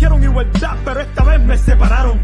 Dijeron igualdad, pero esta vez me separaron.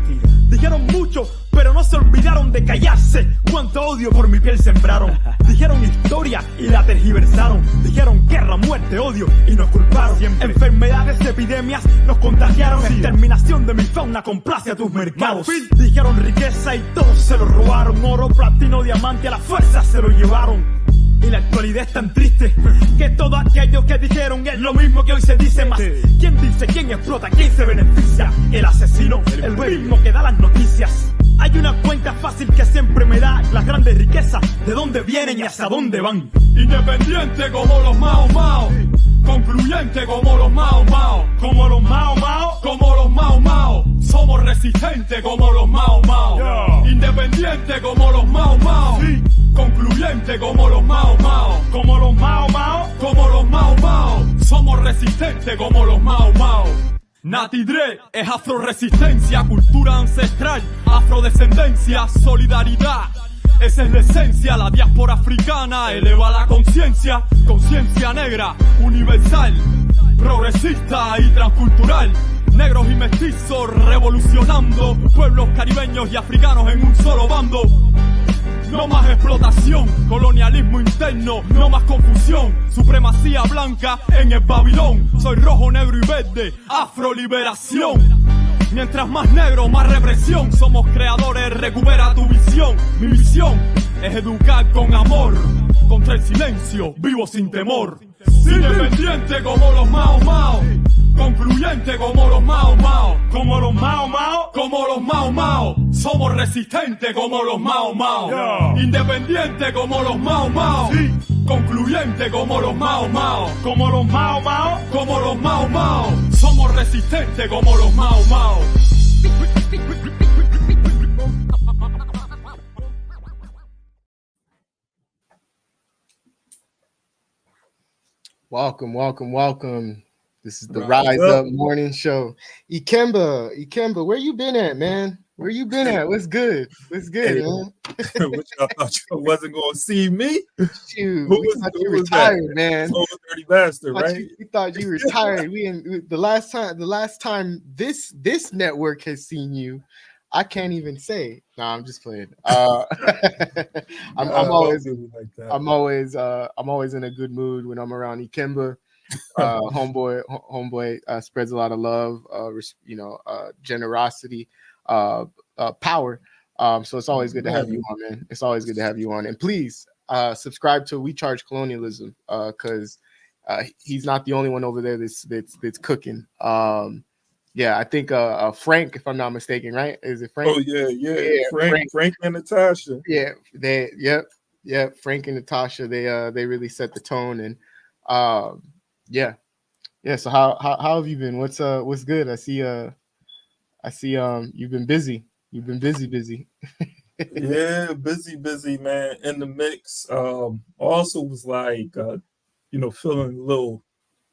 Dijeron mucho, pero no se olvidaron de callarse. Cuánto odio por mi piel sembraron. Dijeron historia y la tergiversaron. Dijeron guerra, muerte, odio y nos culparon. Enfermedades, epidemias nos contagiaron. Exterminación de mi fauna complace a tus mercados. Dijeron riqueza y todo se lo robaron. Oro, platino, diamante, a la fuerza se lo llevaron. Y la actualidad es tan triste que todo aquello que dijeron es lo mismo que hoy se dice más. ¿Quién dice, quién explota, quién se beneficia? El asesino, el mismo que da las noticias. Hay una cuenta fácil que siempre me da las grandes riquezas, de dónde vienen y hacia dónde van. Independiente como los Mao Mao, concluyente como los Mao Mao, como los Mao Mao, como los Mao Mao. Somos resistentes como los Mao Mao, independiente como los Mao Mao, concluyente como los Mao Mao, como los Mao Mao, como los Mao Mao. Somos resistentes como los Mao Mao. Nati Dre es afroresistencia, cultura ancestral, afrodescendencia, solidaridad. Esa es la esencia, la diáspora africana eleva la conciencia, conciencia negra, universal, progresista y transcultural. Negros y mestizos revolucionando, pueblos caribeños y africanos en un solo bando. No más explotación, colonialismo interno, no más confusión, supremacía blanca en el Babilón. Soy rojo, negro y verde, afroliberación. Mientras más negro, más represión. Somos creadores, recupera tu visión. Mi misión es educar con amor, contra el silencio, vivo sin temor. Independiente como los Mao Mao, concluyente como los Mao Mao, como los Mao Mao, como los Mao Mao. Somos resistentes como los Mao Mao, independiente como los Mao Mao, concluyente como los Mao Mao, como los Mao Mao, como los Mao Mao. Somos resistentes como los Mao Mao. Welcome, welcome, welcome. This is the Rise Up Morning Show. Ikemba, where you been at, man? Where you been at? What's good? What's good, man? What y'all thought you wasn't going to see me? Shoot, we thought you retired, man. Old dirty bastard, right? We thought you retired. The last time this network has seen you, I can't even say. No, I'm just playing. I'm always in a good mood when I'm around Ikemba. Homeboy spreads a lot of love, generosity, power. So it's always good to have you on, man. It's always good to have you on. And please subscribe to We Charge Colonialism, because he's not the only one over there that's cooking. Yeah, I think Frank, if I'm not mistaken, right? Is it Frank? Oh yeah. Frank and Natasha. Yeah, Frank and Natasha, they really set the tone. And yeah. So how have you been? What's good? I see you've been busy. You've been busy. Yeah, busy, man. In the mix. Also was like feeling a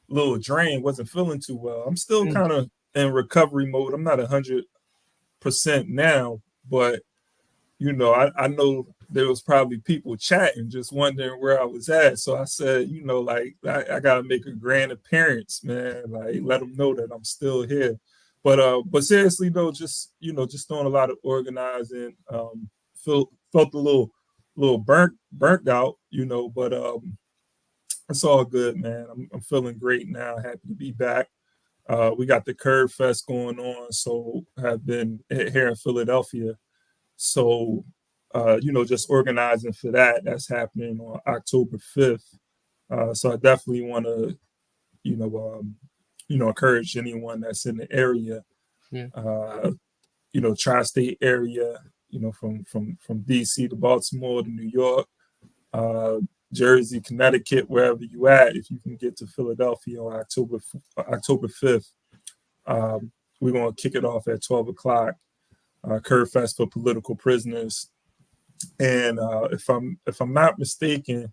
little drained, wasn't feeling too well. I'm still kind of in recovery mode. I'm not 100% now, but I know there was probably people chatting, just wondering where I was at. So I said, I gotta make a grand appearance, man. Like, let them know that I'm still here. But seriously though, just doing a lot of organizing. Felt a little burnt out, but it's all good, man. I'm feeling great now. Happy to be back. We got the Curve Fest going on, so have been here in Philadelphia. So, just organizing for that. That's happening on October 5th. So I definitely want to, encourage anyone that's in the area, tri-state area, from DC to Baltimore to New York, Jersey, Connecticut, wherever you at, if you can get to Philadelphia on October 5th, we're going to kick it off at 12 o'clock. Curve Fest for political prisoners. And if I'm not mistaken,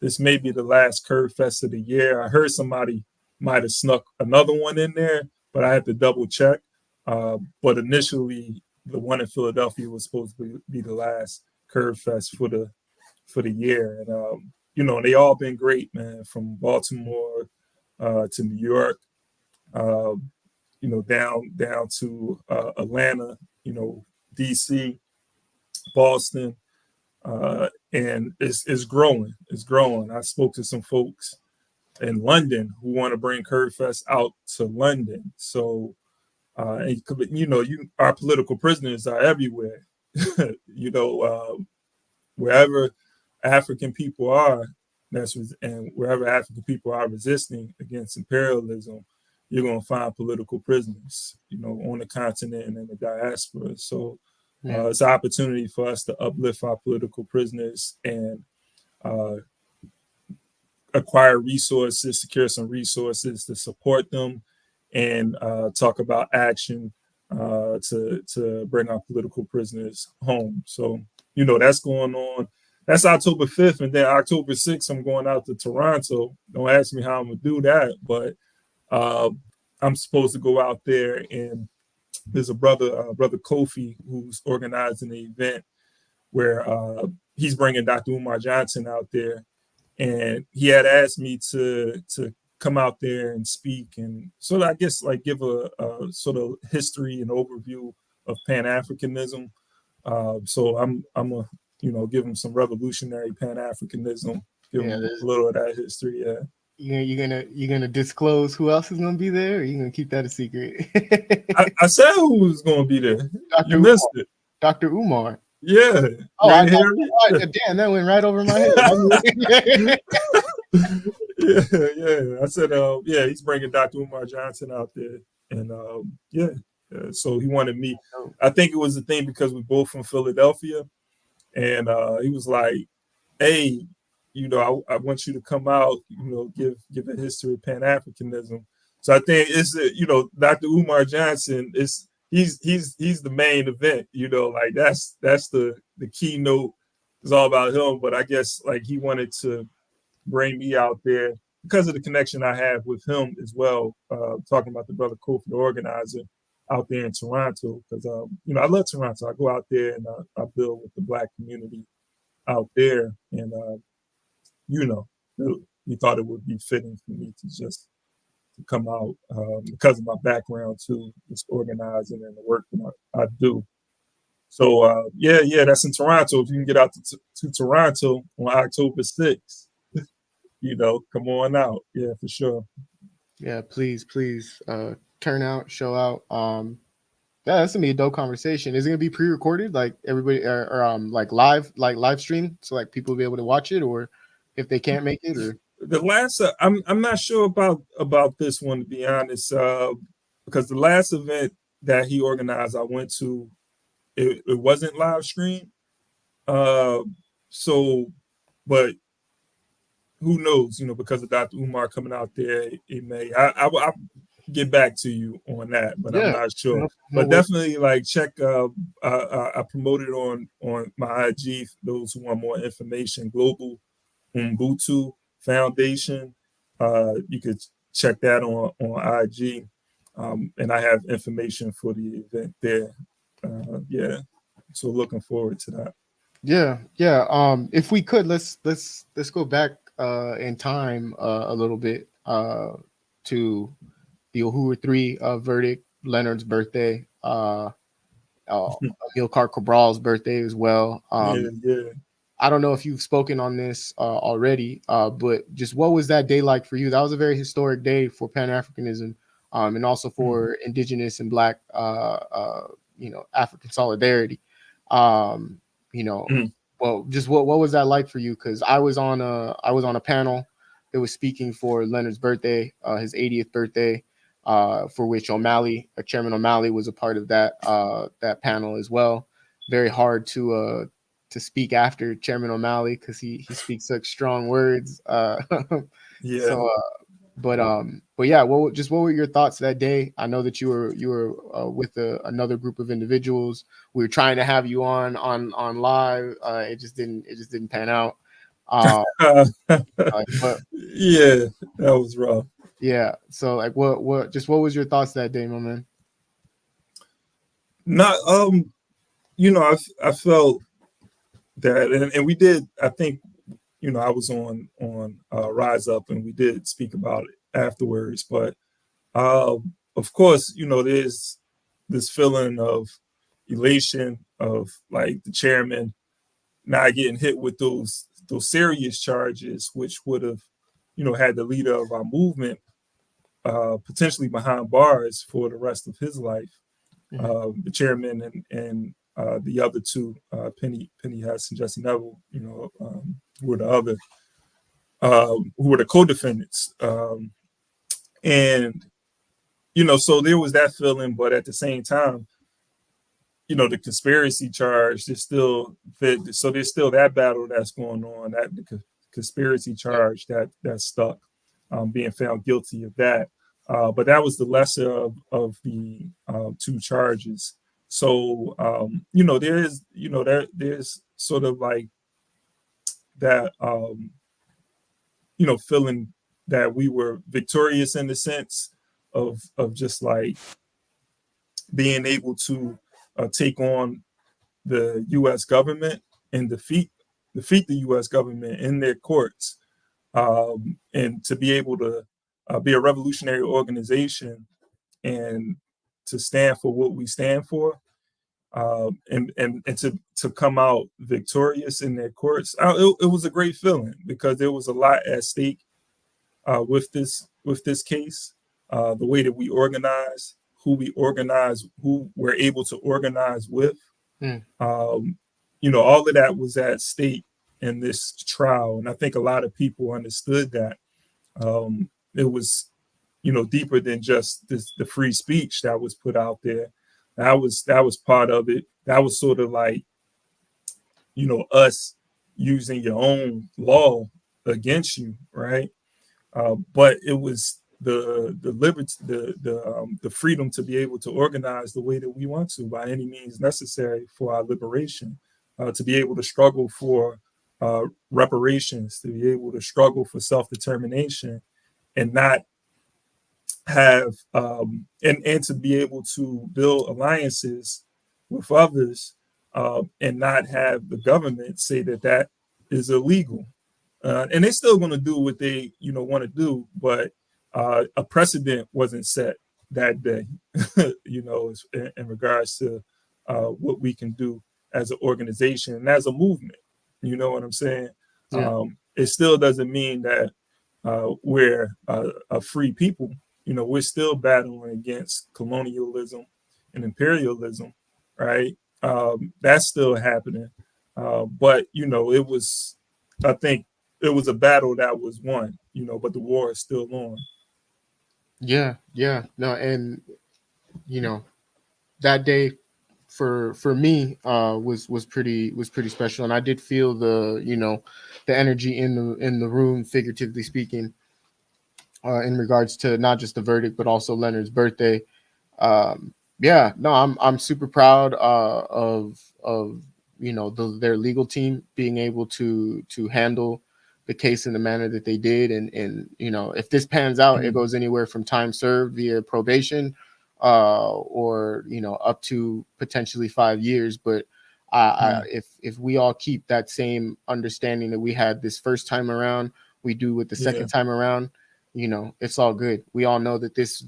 this may be the last Curve Fest of the year. I heard somebody might have snuck another one in there, but I had to double check. But initially, the one in Philadelphia was supposed to be the last Curve Fest for the year. And they all been great, man, from Baltimore to New York. down to Atlanta, DC, Boston, and it's growing. It's growing. I spoke to some folks in London who want to bring CurdFest out to London. So, our political prisoners are everywhere. Wherever African people are, and wherever African people are resisting against imperialism, you're going to find political prisoners, on the continent and in the diaspora. So it's an opportunity for us to uplift our political prisoners and acquire resources, secure some resources to support them, and talk about action to bring our political prisoners home. So, that's going on. That's October 5th, and then October 6th, I'm going out to Toronto. Don't ask me how I'm going to do that, but I'm supposed to go out there, and there's a brother Kofi, who's organizing an event where he's bringing Dr. Umar Johnson out there, and he had asked me to come out there and speak, and sort of, I guess, like give a sort of history and overview of Pan-Africanism. So I'm a give him some revolutionary Pan-Africanism, give him a little of that history. Yeah. You're gonna disclose who else is gonna be there, or you gonna keep that a secret? I said who was gonna be there. You missed it. Dr. Umar. Yeah. Oh, damn, that went right over my head. Yeah. I said, he's bringing Dr. Umar Johnson out there, and so he wanted me. I think it was the thing because we're both from Philadelphia. And he was like, hey, I want you to come out, give a history of Pan-Africanism. So I think it's, Dr. Umar Johnson, he's the main event, like that's the keynote. It's all about him. But I guess like he wanted to bring me out there because of the connection I have with him as well, talking about the brother Kofi, the organizer, out there in Toronto, because I love Toronto. I go out there and I build with the Black community out there, and we thought it would be fitting for me to come out because of my background too, just organizing and the work that I do. So that's in Toronto. If you can get out to Toronto on October 6th, come on out. Yeah, for sure. Yeah, please. Turn out, show out. That's gonna be a dope conversation. Is it gonna be pre-recorded, like everybody, or like live stream, so like people will be able to watch it, or if they can't make it, or the last? I'm not sure about this one, to be honest, because the last event that he organized, I went to, it wasn't live stream. So, but who knows? Because of Dr. Umar coming out there, it may. I get back to you on that, but I'm not sure. But definitely, like, check. I promoted on my IG. Those who want more information, Global Ubuntu Foundation. You could check that on IG, and I have information for the event there. So looking forward to that. Yeah. If we could, let's go back in time a little bit to the Uhuru 3 verdict, Leonard's birthday, Amilcar Cabral's birthday as well. I don't know if you've spoken on this already, but just what was that day like for you? That was a very historic day for Pan-Africanism, and also for Indigenous and Black, African solidarity. Well, just what was that like for you? Because I was on a panel that was speaking for Leonard's birthday, his 80th birthday, for which Chairman O'Malley was a part of that panel as well. Very hard to speak after Chairman O'Malley because he speaks such strong words. So, but yeah, what were your thoughts that day? I know that you were with another group of individuals. We were trying to have you on live. It just didn't pan out. But, yeah, that was rough. Yeah. So like, what was your thoughts that day, my man? Not, I felt that, and we did. I think, I was on Rise Up, and we did speak about it afterwards. But of course, you know, there's this feeling of elation of like the chairman not getting hit with those serious charges, which would have, you know, had the leader of our movement potentially behind bars for the rest of his life. The chairman and the other two, Penny Hess and Jesse Neville, you know, who were the other, who were the co-defendants. And, you know, so there was that feeling, but at the same time, you know, the conspiracy charge is still, so there's still that battle that's going on, that the conspiracy charge that's stuck, being found guilty of that. But that was the lesser of the two charges. So, you know, there's sort of like that, you know, feeling that we were victorious in the sense of just like being able to take on the U.S. government and defeat the U.S. government in their courts, and to be able to be a revolutionary organization and to stand for what we stand for, and to come out victorious in their courts. It was a great feeling because there was a lot at stake with this case, the way that we organize, who we're able to organize with. You know, all of that was at stake in this trial, and I think a lot of people understood that. It was, you know, deeper than just the free speech that was put out there. That was part of it. That was sort of like, you know, us using your own law against you, right? But it was the liberty, the freedom to be able to organize the way that we want to by any means necessary for our liberation, to be able to struggle for reparations, to be able to struggle for self-determination, and not have and to be able to build alliances with others, and not have the government say that is illegal. And they're still going to do what they, you know, want to do, but a precedent wasn't set that day, you know, in regards to what we can do as an organization and as a movement. You know what I'm saying? Yeah. It still doesn't mean that we're a free people. You know, we're still battling against colonialism and imperialism, right? That's still happening. But, you know, I think it was a battle that was won, you know, but the war is still on. Yeah. No, and, you know, that day for me was pretty special, and I did feel the energy in the room, figuratively speaking, in regards to not just the verdict but also Leonard's birthday. I'm super proud of you know their legal team being able to handle the case in the manner that they did, and you know, if this pans out, it goes anywhere from time served via probation, or you know, up to potentially 5 years. But if we all keep that same understanding that we had this first time around, we do with the second time around, you know, it's all good. We all know that this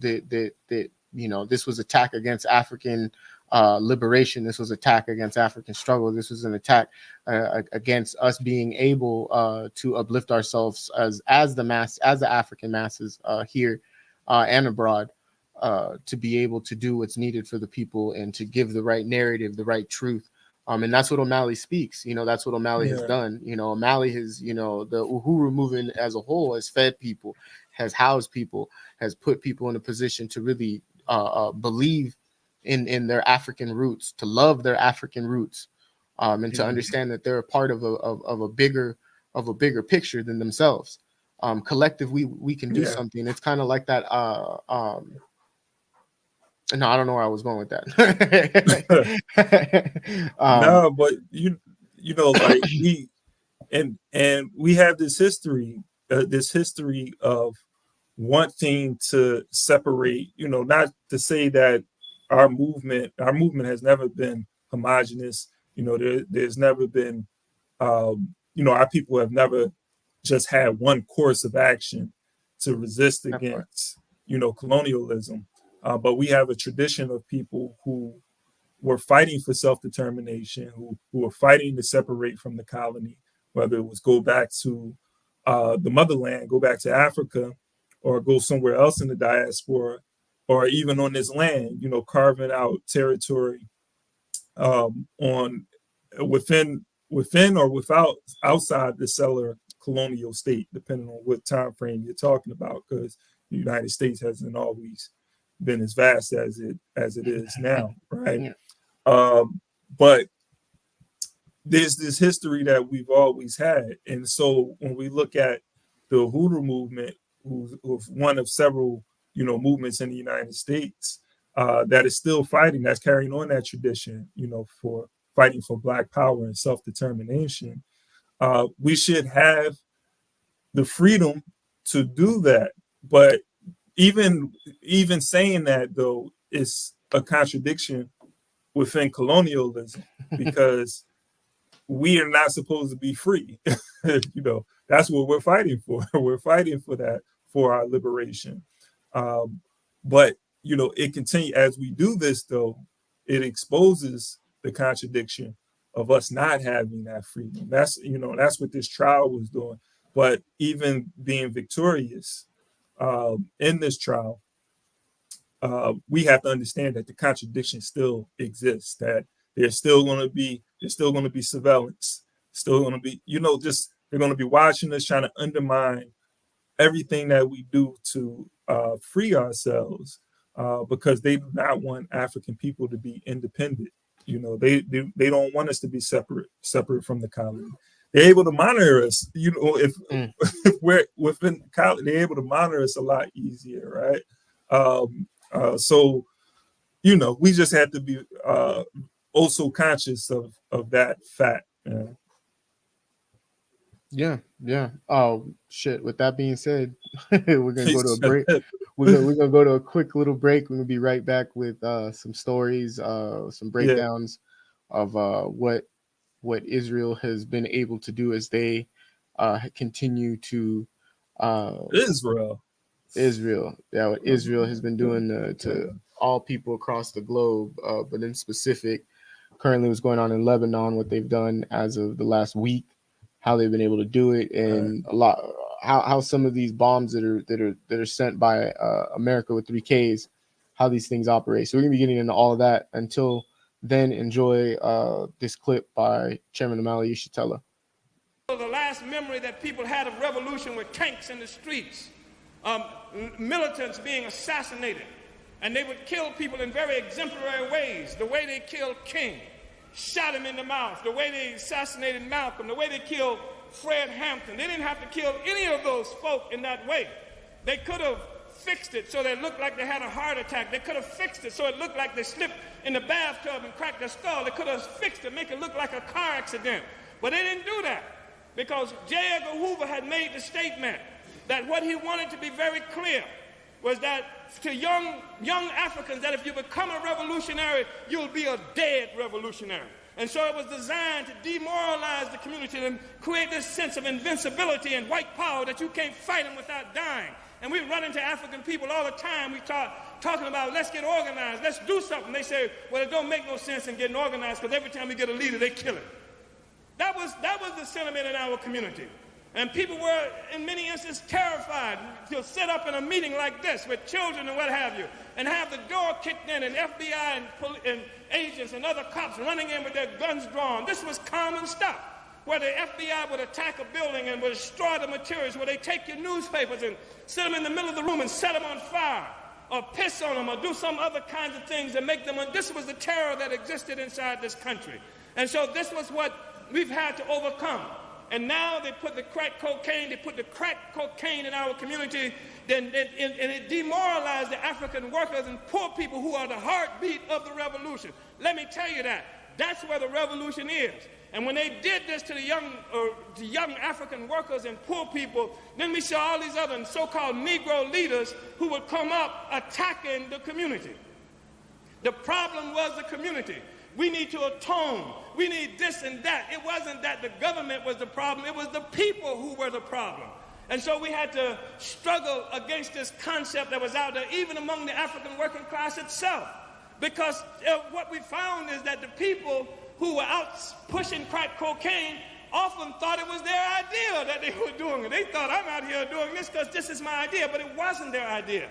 was attack against African liberation. This was attack against African struggle. This was an attack against us being able to uplift ourselves as the African masses here and abroad, to be able to do what's needed for the people and to give the right narrative, the right truth. And that's what O'Malley speaks. You know, that's what O'Malley has done. You know, O'Malley has, you know, the Uhuru movement as a whole has fed people, has housed people, has put people in a position to really believe in their African roots, to love their African roots, and to understand that they're a part of a bigger picture than themselves. Collectively, we can do something. It's kind of like that. No, I don't know where I was going with that. No, but you know, like we have this history of wanting to separate. You know, not to say that our movement has never been homogenous. You know, there's never been, you know, our people have never just had one course of action to resist against, you know, colonialism. But we have a tradition of people who were fighting for self-determination, who were fighting to separate from the colony, whether it was go back to the motherland, go back to Africa, or go somewhere else in the diaspora, or even on this land, carving out territory on within or without outside the settler colonial state, depending on what time frame you're talking about, because the United States hasn't always been as vast as it is now, right? But there's this history that we've always had, and so when we look at the Uhuru movement, who's one of several movements in the United States that is still fighting, that's carrying on that tradition, for fighting for Black power and self-determination, we should have the freedom to do that. But even saying that, though, is a contradiction within colonialism, because we are not supposed to be free. That's what we're fighting for. We're fighting for that, for our liberation. But it continues as we do this, though, it exposes the contradiction of us not having that freedom. That's what this trial was doing. But even being victorious in this trial, we have to understand that the contradiction still exists, that there's still going to be surveillance, still going to be, they're going to be watching us, trying to undermine everything that we do to free ourselves, because they do not want African people to be independent. They don't want us to be separate from the colony. They're able to monitor us, if we're within the colony, they're able to monitor us a lot easier, right? So we just have to be also conscious of that fact. Yeah. Oh shit. With that being said, we're gonna go to a break. We're gonna go to a quick little break. We're gonna be right back with some stories, some breakdowns of what Israel has been able to do as they continue to Israel. Yeah, what Israel has been doing to all people across the globe, but in specific, currently what's going on in Lebanon, what they've done as of the last week, how they've been able to do it, and a lot how some of these bombs that are sent by America with 3Ks, how these things operate. So we're gonna be getting into all of that. Until then, enjoy this clip by Chairman Omali Yeshitela. The last memory that people had of revolution were tanks in the streets, militants being assassinated, and they would kill people in very exemplary ways. The way they killed King, shot him in the mouth, the way they assassinated Malcolm, the way they killed Fred Hampton. They didn't have to kill any of those folk in that way. They could have fixed it so they looked like they had a heart attack. They could have fixed it so it looked like they slipped in the bathtub and cracked their skull. They could have fixed it, make it look like a car accident. But they didn't do that, because J. Edgar Hoover had made the statement that what he wanted to be very clear was that to young Africans, that if you become a revolutionary, you'll be a dead revolutionary. And so it was designed to demoralize the community and create this sense of invincibility and white power that you can't fight them without dying. And we run into African people all the time. We talking about, let's get organized, let's do something. They say, well, it don't make no sense in getting organized, because every time we get a leader, they kill him. That was the sentiment in our community. And people were, in many instances, terrified to sit up in a meeting like this with children and what have you, and have the door kicked in, and FBI and agents and other cops running in with their guns drawn. This was common stuff, where the FBI would attack a building and would destroy the materials, where they take your newspapers and sit them in the middle of the room and set them on fire, or piss on them, or do some other kinds of things that make them. This was the terror that existed inside this country. And so this was what we've had to overcome. And now they put the crack cocaine in our community, and it demoralized the African workers and poor people who are the heartbeat of the revolution. Let me tell you that. That's where the revolution is. And when they did this to the young African workers and poor people, then we saw all these other so-called Negro leaders who would come up attacking the community. The problem was the community. We need to atone. We need this and that. It wasn't that the government was the problem. It was the people who were the problem. And so we had to struggle against this concept that was out there, even among the African working class itself. Because what we found is that the people who were out pushing crack cocaine often thought it was their idea that they were doing it. They thought, I'm out here doing this because this is my idea, but it wasn't their idea.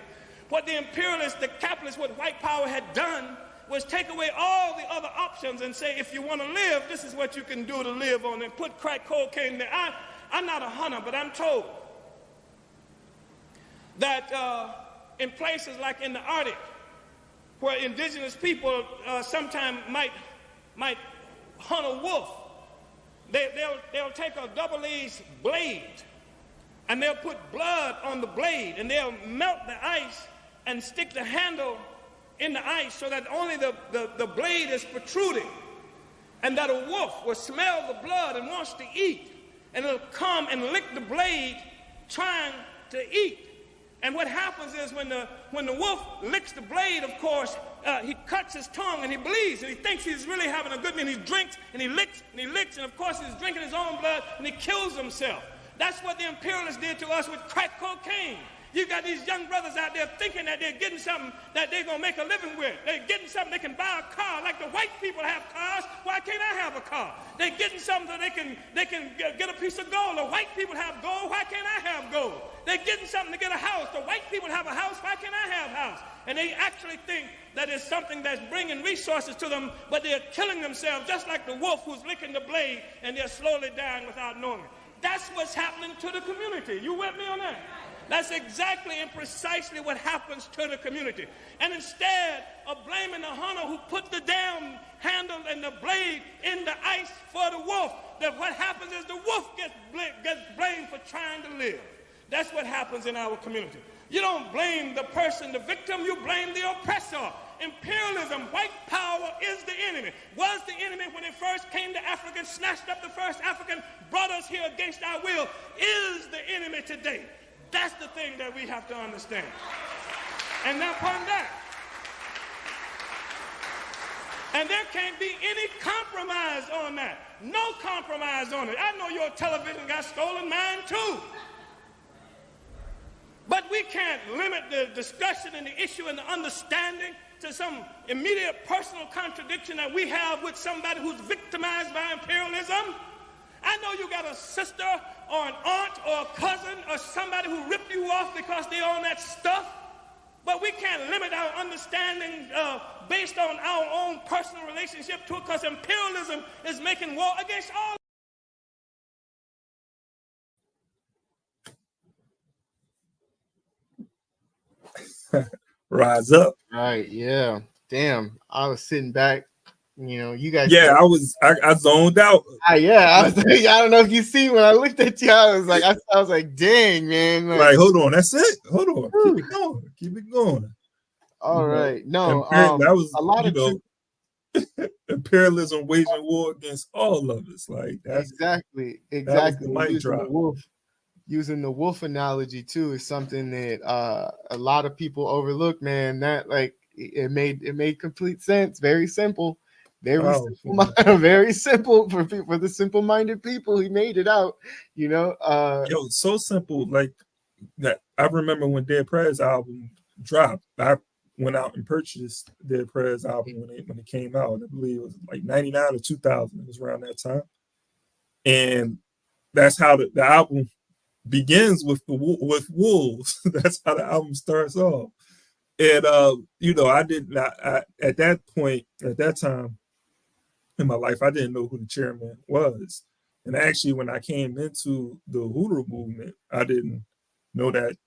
What the imperialists, the capitalists, what white power had done was take away all the other options and say, if you want to live, this is what you can do to live on, and put crack cocaine there. I'm not a hunter, but I'm told that in places like in the Arctic, where indigenous people sometimes might hunt a wolf, they'll take a double-edged blade and they'll put blood on the blade and they'll melt the ice and stick the handle in the ice so that only the blade is protruding, and that a wolf will smell the blood and wants to eat, and it'll come and lick the blade trying to eat. And what happens is when the wolf licks the blade, of course, he cuts his tongue and he bleeds, and he thinks he's really having a good meal. He drinks and he licks and he licks, and of course he's drinking his own blood and he kills himself. That's what the imperialists did to us with crack cocaine. You got these young brothers out there thinking that they're getting something that they're going to make a living with. They're getting something they can buy a car like the white people have cars. Why can't I have a car? They're getting something that they can get a piece of gold. The white people have gold. Why can't I have gold? They're getting something to get a house. The white people have a house. Why can't I have a house? And they actually think that it's something that's bringing resources to them, but they're killing themselves just like the wolf who's licking the blade, and they're slowly dying without knowing it. That's what's happening to the community. You with me on that? That's exactly and precisely what happens to the community. And instead of blaming the hunter who put the damn handle and the blade in the ice for the wolf, that what happens is the wolf gets blamed for trying to live. That's what happens in our community. You don't blame the person, the victim, you blame the oppressor. Imperialism, white power is the enemy. Was the enemy when it first came to Africa, snatched up the first African, brought us here against our will, is the enemy today. That's the thing that we have to understand. And now upon that, and there can't be any compromise on that. No compromise on it. I know your television got stolen, mine too. But we can't limit the discussion and the issue and the understanding to some immediate personal contradiction that we have with somebody who's victimized by imperialism. I know you got a sister or an aunt or a cousin or somebody who ripped you off because they own that stuff, but we can't limit our understanding based on our own personal relationship to it, because imperialism is making war against all. Rise up. Right, yeah. Damn, I was sitting back. You know, you guys. Yeah, I zoned out. Yeah, I was like, I don't know if you see when I looked at you, I was like, dang, man. Like, hold on, that's it. Hold on, keep it going. All right, no, that was a lot of imperialism waging war against all of us. Like that's exactly. That was the mic drop. Using the wolf analogy too is something that a lot of people overlook. Man, that like it made complete sense. Very simple. Very simple for people, for the simple-minded people. He made it out, you know. So simple. Like that. I remember when Dead Prez album dropped. I went out and purchased Dead Prez album when it came out. I believe it was like 99 or 2000. It was around that time, and that's how the album begins with wolves. That's how the album starts off. And I did not at that point, at that time in my life, I didn't know who the chairman was. And actually, when I came into the Hoodoo movement, I didn't know that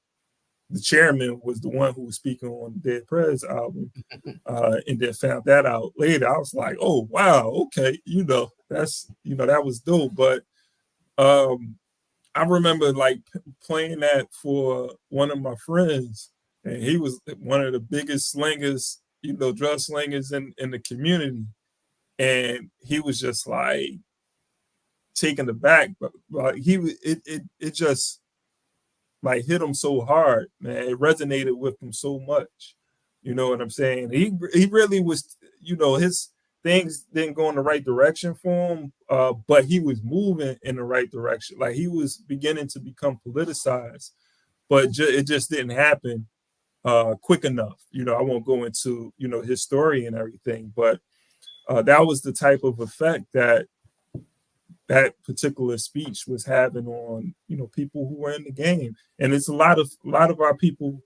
the chairman was the one who was speaking on the Dead Prez album, and then found that out later. I was like, oh wow, okay, that was dope. But I remember like playing that for one of my friends, and he was one of the biggest slingers, drug slingers in the community. And he was just like taken aback, but it just like hit him so hard, man. It resonated with him so much. You know what I'm saying? He really was, things didn't go in the right direction for him, but he was moving in the right direction. Like he was beginning to become politicized, but it just didn't happen quick enough. I won't go into his story and everything, but that was the type of effect that particular speech was having on people who were in the game. And it's a lot of our people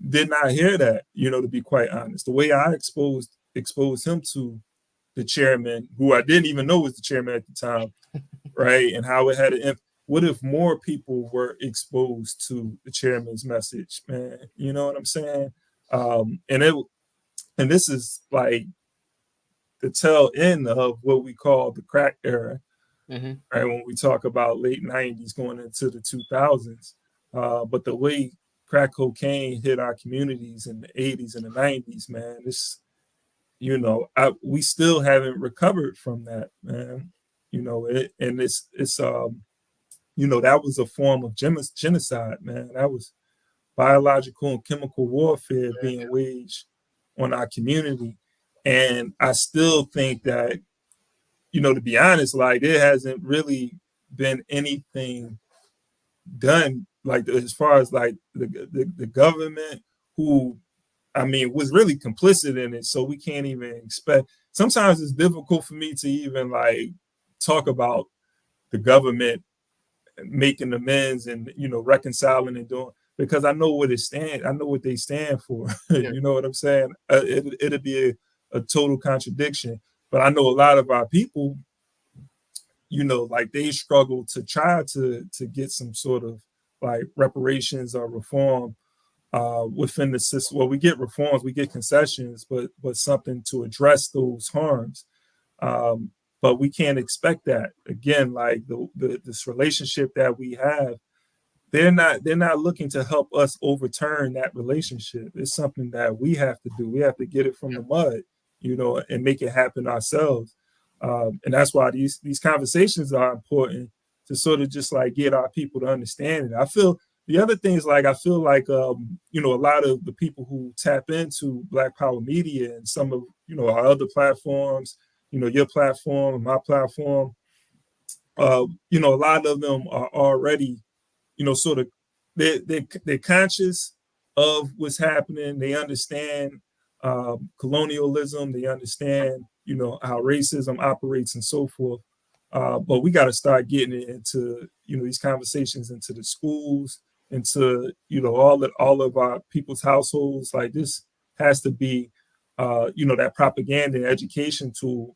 did not hear that, to be quite honest. The way I exposed him to the chairman, who I didn't even know was the chairman at the time, right? And how it had what if more people were exposed to the chairman's message, man? You know what I'm saying? And this is like the tail end of what we call the crack era, right? When we talk about late 90s going into the 2000s. But the way crack cocaine hit our communities in the 80s and the 90s, man, this, we still haven't recovered from that, man. That was a form of genocide, man. That was biological and chemical warfare being waged on our community. And I still think that, to be honest, like there hasn't really been anything done, like as far as like the government, who, I mean, was really complicit in it. So we can't even expect. Sometimes it's difficult for me to even like talk about the government making amends and reconciling and doing, because I know what they stand for. You know what I'm saying? It'd be a total contradiction. But I know a lot of our people, like they struggle to try to get some sort of like reparations or reform within the system. Well, we get reforms, we get concessions, but something to address those harms. But we can't expect that. Again, like this relationship that we have, they're not looking to help us overturn that relationship. It's something that we have to do. We have to get it from the mud, and make it happen ourselves. And that's why these conversations are important, to sort of just like get our people to understand it. I feel the other thing is like, I feel like, a lot of the people who tap into Black Power Media and some of, our other platforms, your platform and my platform, a lot of them are already, sort of, they're conscious of what's happening. They understand colonialism. They understand, how racism operates and so forth. But we got to start getting it into, these conversations into the schools, into, all of our people's households. Like this has to be, that propaganda and education tool,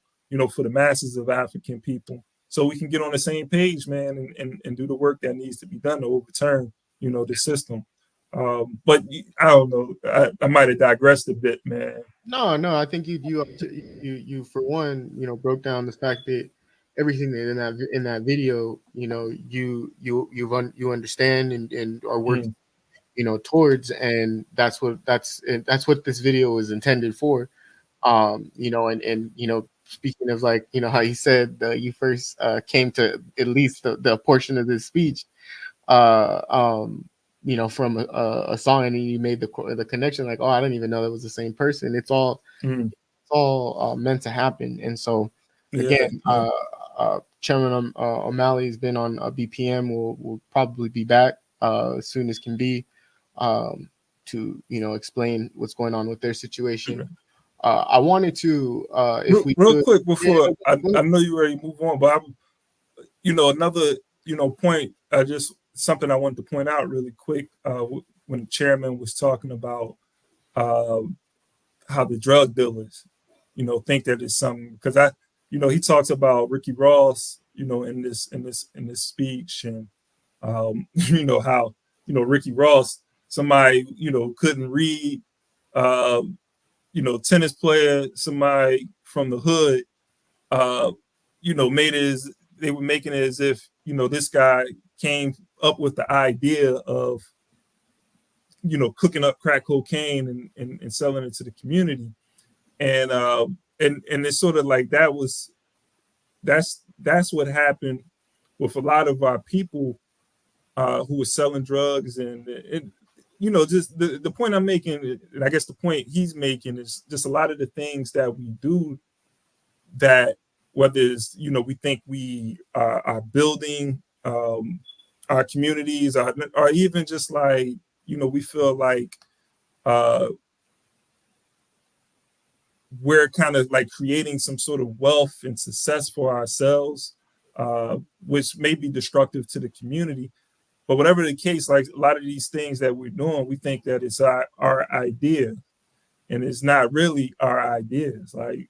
for the masses of African people, so we can get on the same page, man, and do the work that needs to be done to overturn, the system. But I don't know. I might have digressed a bit, man. No, I think you for one, broke down the fact that everything that in that video, you understand and are working, towards, and that's what this video is intended for. Speaking of like, how you said you first came to at least the portion of this speech, from a song, and you made the connection, like, oh, I didn't even know that was the same person. It's all meant to happen. And so again, Chairman O'Malley has been on BPM. Will probably be back as soon as can be, to explain what's going on with their situation. I wanted to, if we real quick before I know you ready to move on, but another point, something I wanted to point out really quick, when the chairman was talking about how the drug dealers, think that it's something, because he talks about Ricky Ross, in this speech, and how Ricky Ross, somebody couldn't read, tennis player, somebody from the hood, they were making it as if, this guy came up with the idea of, cooking up crack cocaine and selling it to the community. And it's sort of like that's what happened with a lot of our people who were selling drugs. And just the point I'm making, and I guess the point he's making, is just a lot of the things that we do that whether it's, we think we are building our communities, or even just like, we feel like we're kind of like creating some sort of wealth and success for ourselves, which may be destructive to the community. But whatever the case, like a lot of these things that we're doing, we think that it's our idea, and it's not really our ideas. Like,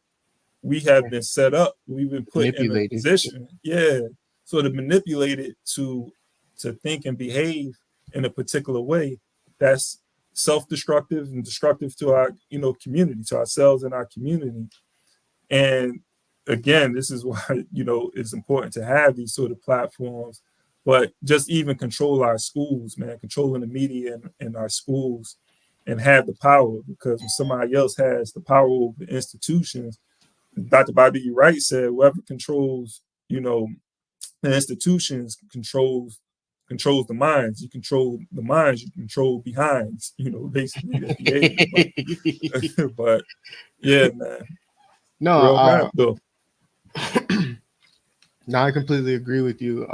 we have been set up, we've been put in a position, so to manipulate it to think and behave in a particular way that's self-destructive and destructive to our community, to ourselves and our community. And again, this is why it's important to have these sort of platforms, but just even control our schools, man, controlling the media in our schools, and have the power, because when somebody else has the power over institutions, Dr. Bobby Wright said, whoever controls the institutions controls the minds. You control the minds, you control behinds, basically the behavior. But yeah, man. No, I completely agree with you.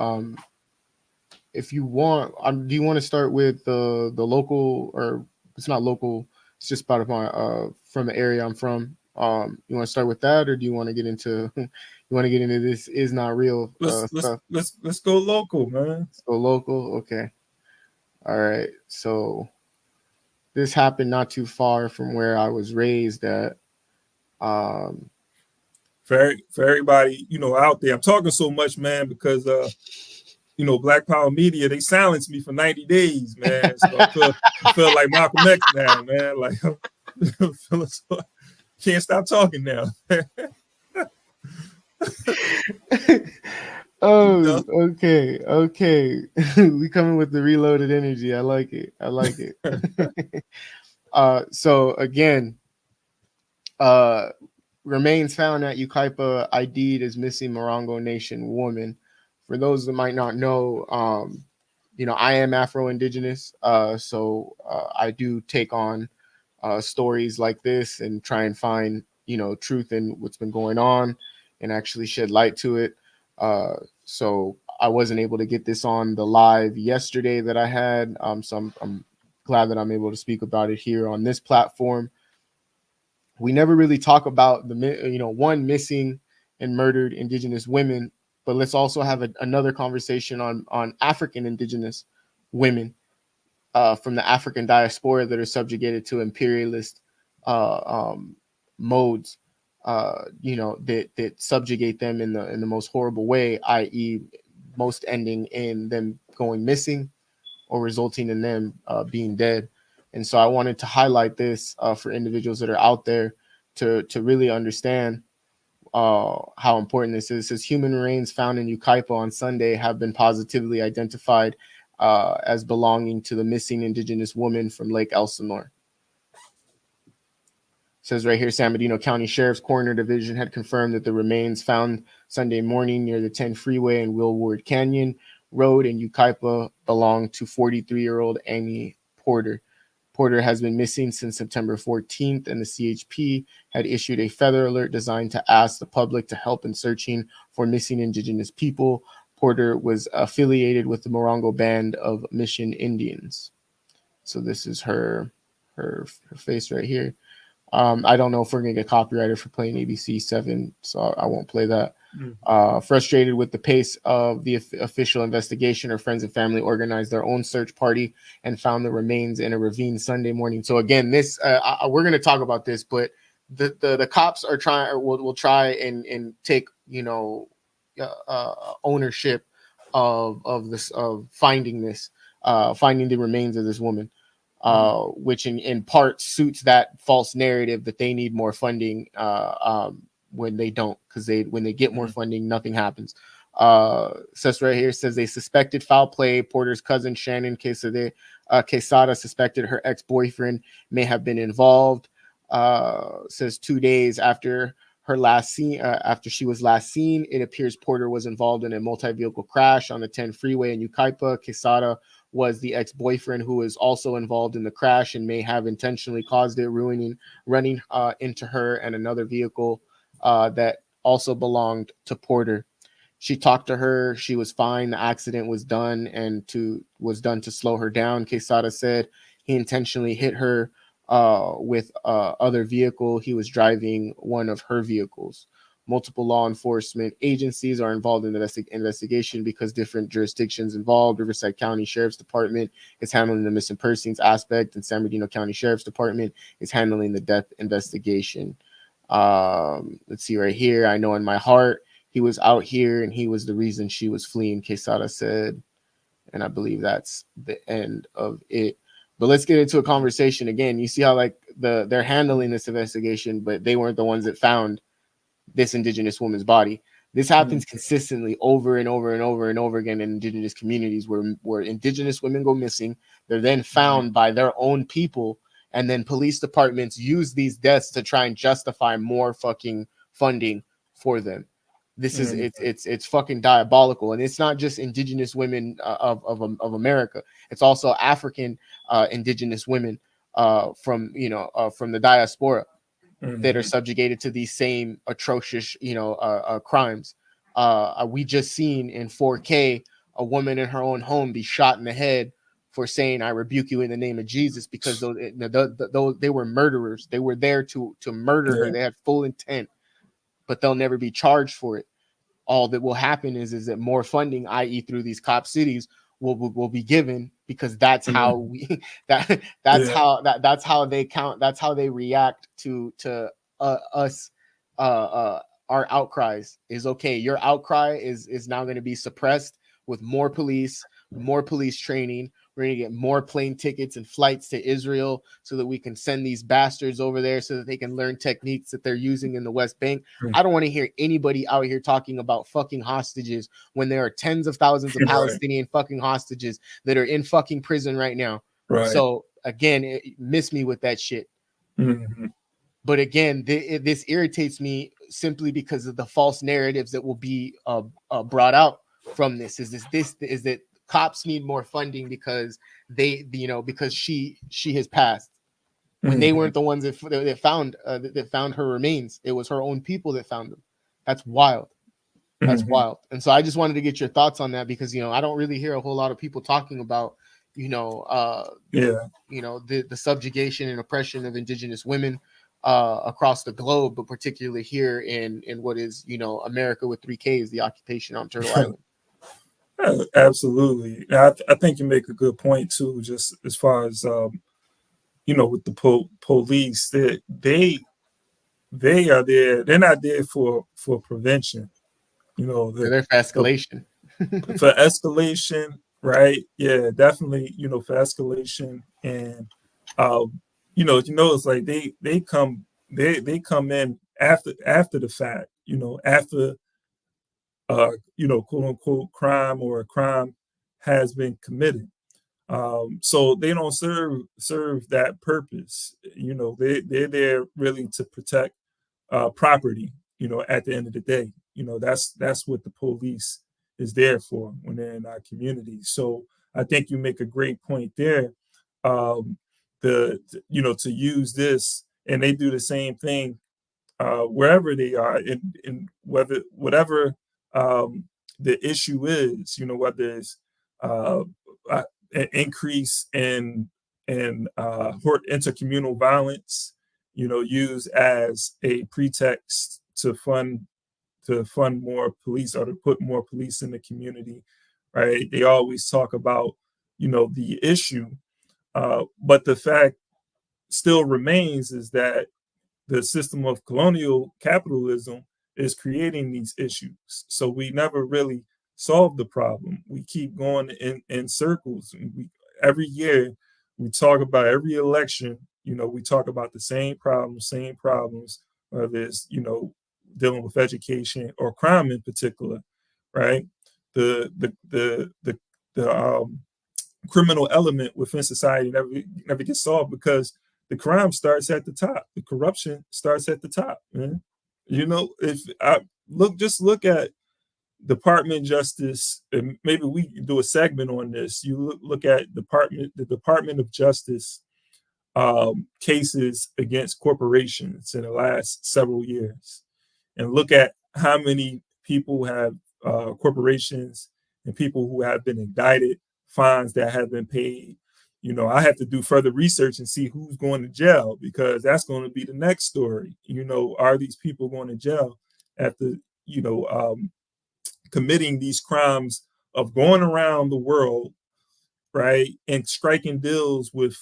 If you want, do you want to start with the local, or it's not local, it's just part of my from the area I'm from. You want to start with that, or do you want to get into this is not real stuff? Let's go local, man. Let's go local. Okay. All right. So this happened not too far from where I was raised at. For everybody, out there, I'm talking so much, man, because Black Power Media, they silenced me for 90 days, man. So I feel like Malcolm X now, man. Like, can't stop talking now. Okay. We coming with the reloaded energy. I like it. So again, remains found at Yucaipa ID'd as missing Morongo Nation woman. For those that might not know, I am Afro-Indigenous, so I do take on stories like this and try and find truth in what's been going on and actually shed light to it. So I wasn't able to get this on the live yesterday that I had, so I'm glad that I'm able to speak about it here on this platform. We never really talk about one missing and murdered Indigenous women, but let's also have another conversation on African Indigenous women from the African diaspora that are subjugated to imperialist modes, that subjugate them in the most horrible way, i.e., most ending in them going missing or resulting in them being dead. And so I wanted to highlight this for individuals that are out there to really understand how important this is. It says human remains found in Yucaipa on Sunday have been positively identified as belonging to the missing Indigenous woman from Lake Elsinore. It says right here, San Bernardino County Sheriff's Coroner Division had confirmed that the remains found Sunday morning near the 10 freeway and Willward Canyon Road in Yucaipa belonged to 43-year-old Amy Porter. Porter has been missing since September 14th, and the CHP had issued a feather alert designed to ask the public to help in searching for missing Indigenous people. Porter was affiliated with the Morongo Band of Mission Indians. So this is her face right here. I don't know if we're going to get copyrighted for playing ABC 7, so I won't play that. Frustrated with the pace of the official investigation, her friends and family organized their own search party and found the remains in a ravine Sunday morning. So again, this we're going to talk about this, but the cops are trying, or will try and take ownership of this, of finding the remains of this woman. Which in part suits that false narrative that they need more funding when they don't, because when they get more funding, nothing happens. Says right here, says they suspected foul play. Porter's cousin Shannon Quesada suspected her ex-boyfriend may have been involved. Says 2 days after she was last seen, it appears Porter was involved in a multi-vehicle crash on the 10 freeway in Yucaipa. Quesada was the ex-boyfriend who was also involved in the crash and may have intentionally caused it, running into her and another vehicle that also belonged to Porter. She talked to her. She was fine. The accident was done to slow her down. Quesada said he intentionally hit her with other vehicle. He was driving one of her vehicles. Multiple law enforcement agencies are involved in the investigation because different jurisdictions involved. Riverside County Sheriff's Department is handling the missing persons aspect, and San Bernardino County Sheriff's Department is handling the death investigation. Let's see right here. I know in my heart he was out here and he was the reason she was fleeing, Quesada said. And I believe that's the end of it. But let's get into a conversation again. You see how like they're handling this investigation, but they weren't the ones that found this indigenous woman's body. This happens consistently over and over and over and over again in indigenous communities where indigenous women go missing. They're then found by their own people, and then police departments use these deaths to try and justify more fucking funding for them. This is it's fucking diabolical, and it's not just indigenous women of America. It's also African indigenous women from the diaspora that are subjugated to these same atrocious crimes. We just seen in 4K a woman in her own home be shot in the head for saying "I rebuke you in the name of Jesus," because they were murderers. They were there to murder her. They had full intent, but they'll never be charged for it. All that will happen is that more funding, i.e., through these cop cities, will be given, because that's how that's how they count. That's how they react to us. Our outcries is okay. Your outcry is now going to be suppressed with more police training. We're going to get more plane tickets and flights to Israel so that we can send these bastards over there so that they can learn techniques that they're using in the West Bank. I don't want to hear anybody out here talking about fucking hostages when there are tens of thousands of Palestinian fucking hostages that are in fucking prison right now. So again, miss me with that shit. But again, this irritates me simply because of the false narratives that will be brought out from this. Is that cops need more funding because because she has passed, when they weren't the ones that found her remains. It was her own people that found them. That's wild. That's wild. And so I just wanted to get your thoughts on that, because I don't really hear a whole lot of people talking about the subjugation and oppression of indigenous women across the globe, but particularly here in what is America with 3 Ks, the occupation on Turtle Island. Absolutely. I think you make a good point too, just as far as with the police, that they are there. They're not there for prevention. They're for escalation. For escalation, right? Yeah, definitely. For escalation, and it's like they come in after the fact. After quote unquote crime, or a crime has been committed. So they don't serve that purpose. They're there really to protect property. At the end of the day, that's what the police is there for when they're in our community. So I think you make a great point there. To use this, and they do the same thing wherever they are, in whatever the issue is, whether it's an increase in intercommunal violence, used as a pretext to fund more police, or to put more police in the community, right? They always talk about, the issue, but the fact still remains is that the system of colonial capitalism is creating these issues. So we never really solve the problem. We keep going in circles. Every year we talk about, every election, we talk about the same problems, whether it's, dealing with education or crime in particular, right? The criminal element within society never gets solved, because the crime starts at the top. The corruption starts at the top, man. If I look at Department of Justice, and maybe we can do a segment on this. You look at the Department of Justice cases against corporations in the last several years, and look at how many people have corporations and people who have been indicted, fines that have been paid. You know, I have to do further research and see who's going to jail, because that's going to be the next story. You know, are these people going to jail after, you know, committing these crimes of going around the world, right, and striking deals with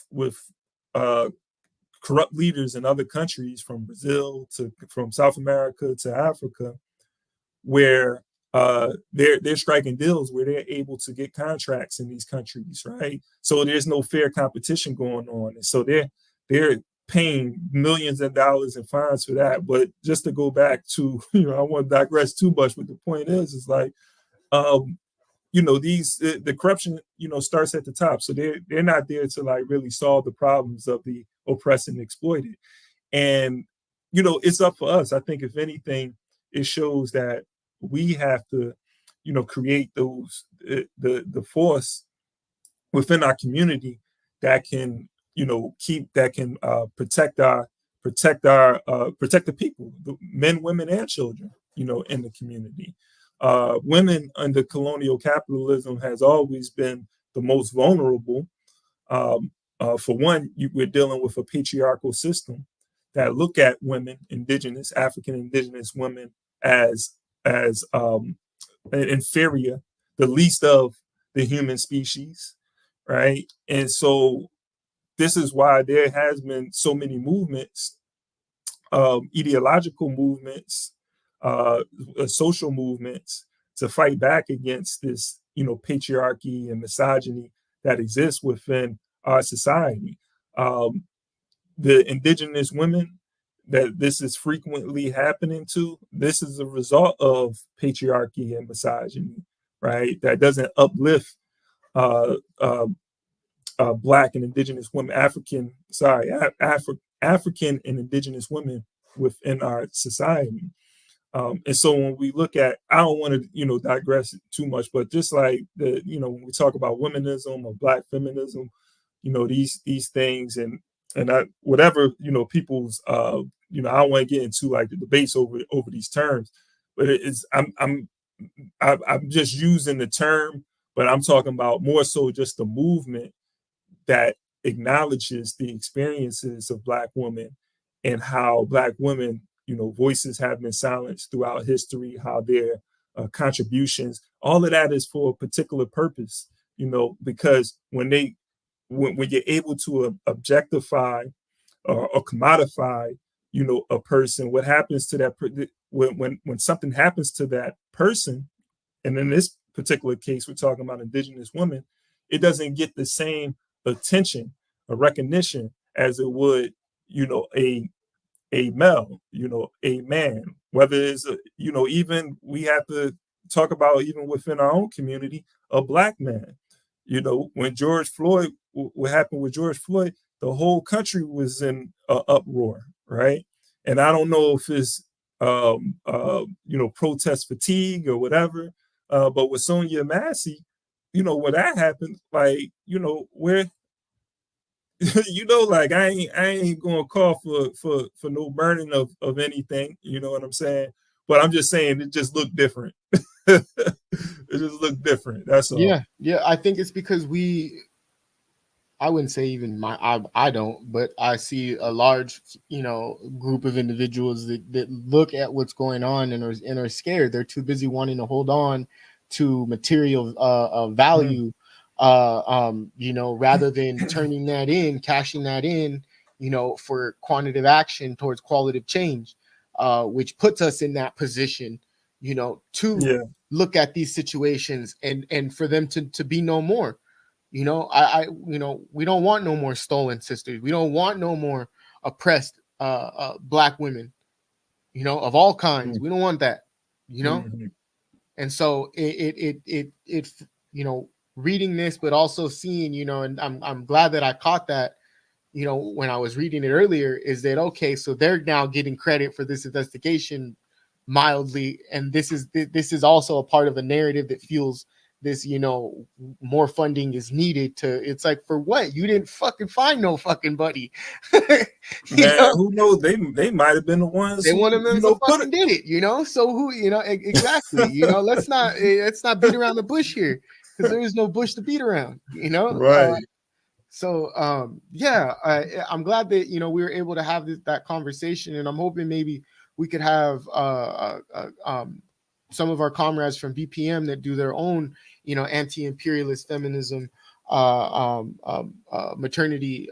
corrupt leaders in other countries, from Brazil to from South America to Africa, where they're striking deals where they're able to get contracts in these countries, right? So there's no fair competition going on, and so they're paying millions of dollars in fines for that. But just to go back to, you know, I won't digress too much, but the point is like, you know, the corruption, you know, starts at the top. So they're not there to like really solve the problems of the oppressed and exploited. And, you know, it's up for us. I think if anything, it shows that we have to, you know, create those the force within our community that can, you know, protect the people, the men, women, and children, you know, in the community. Women under colonial capitalism has always been the most vulnerable. For one, we're dealing with a patriarchal system that look at women, African indigenous women, as inferior, the least of the human species, right? And so this is why there has been so many movements, ideological movements, social movements, to fight back against this, you know, patriarchy and misogyny that exists within our society. The indigenous women that this is frequently happening to, this is a result of patriarchy and misogyny, right? That doesn't uplift Black and indigenous women, African and indigenous women within our society. And so when we look at, I don't want to, you know, digress too much, but just like the, you know, when we talk about womanism or Black feminism, you know, these things and whatever, you know, people's, you know, I don't want to get into like the debates over these terms, but I'm just using the term, but I'm talking about more so just the movement that acknowledges the experiences of Black women and how Black women, you know, voices have been silenced throughout history, how their contributions, all of that is for a particular purpose, you know, because when you're able to objectify or commodify, you know, a person, what happens to that, when something happens to that person, and in this particular case, we're talking about indigenous women, it doesn't get the same attention or recognition as it would, you know, a male, you know, a man, whether it's, you know, even we have to talk about even within our own community, a Black man. You know, when George Floyd, what happened with George Floyd, the whole country was in uproar, right? And I don't know if it's, you know, protest fatigue or whatever, but with Sonia Massey, you know, when that happened, like, you know, where, you know, like I ain't gonna call for no burning of anything, you know what I'm saying? But I'm just saying it just looked different. It just looked different. That's all. Yeah. I think it's because I wouldn't say even I don't, but I see a large, you know, group of individuals that look at what's going on and are scared. They're too busy wanting to hold on to material value, you know, rather than turning that in, cashing that in, you know, for quantitative action towards qualitative change, which puts us in that position, you know, to look at these situations and for them to be no more. You know, you know, we don't want no more stolen sisters. We don't want no more oppressed Black women, you know, of all kinds. We don't want that, you know. And so it you know, reading this, but also seeing, you know, and I'm glad that I caught that, you know, when I was reading it earlier, is that okay? So they're now getting credit for this investigation mildly, and this is also a part of a narrative that fuels more funding is needed to. It's like, for what? You didn't fucking find no fucking buddy. Man, who knows? They might have been the ones they who, one of them fucking did it, so who, exactly, let's not beat around the bush here, because there is no bush to beat around, right. So I'm glad that we were able to have that conversation, and I'm hoping maybe we could have some of our comrades from BPM that do their own anti-imperialist feminism, maternity.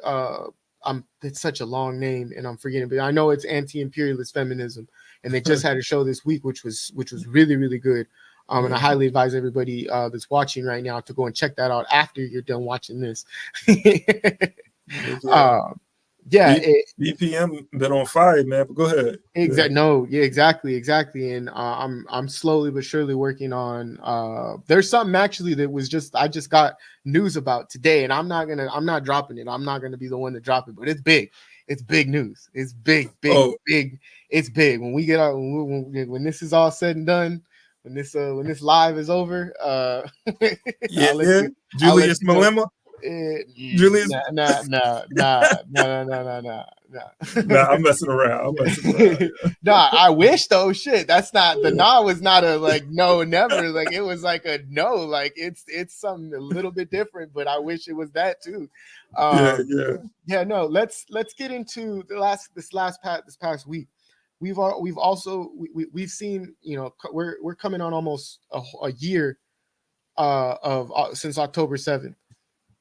It's such a long name and I'm forgetting, but I know it's anti-imperialist feminism, and they just had a show this week which was really, really good. And I highly advise everybody that's watching right now to go and check that out after you're done watching this. BPM been on fire, man. But go ahead. Exactly. And I'm slowly but surely working on. There's something actually that I just got news about today, and I'm not dropping it. I'm not gonna be the one to drop it, but it's big. It's big news. It's big. It's big. When we get out, when this is all said and done. When this live is over, Julius Malema. Julius, nah. I'm messing around. Nah, I wish though. Shit, that's not the nah was not a like no, never. Like it was like a no. Like it's something a little bit different, but I wish it was that too. No. Let's get into this past week. We've seen, we're coming on almost a year since October 7th,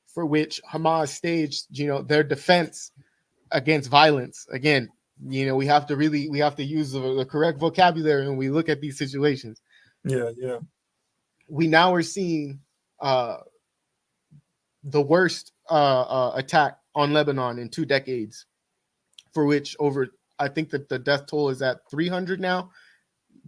for which Hamas staged, their defense against violence. Again, we have to use the correct vocabulary when we look at these situations. Yeah. We now are seeing the worst attack on Lebanon in 2 decades, for which I think that the death toll is at 300 now.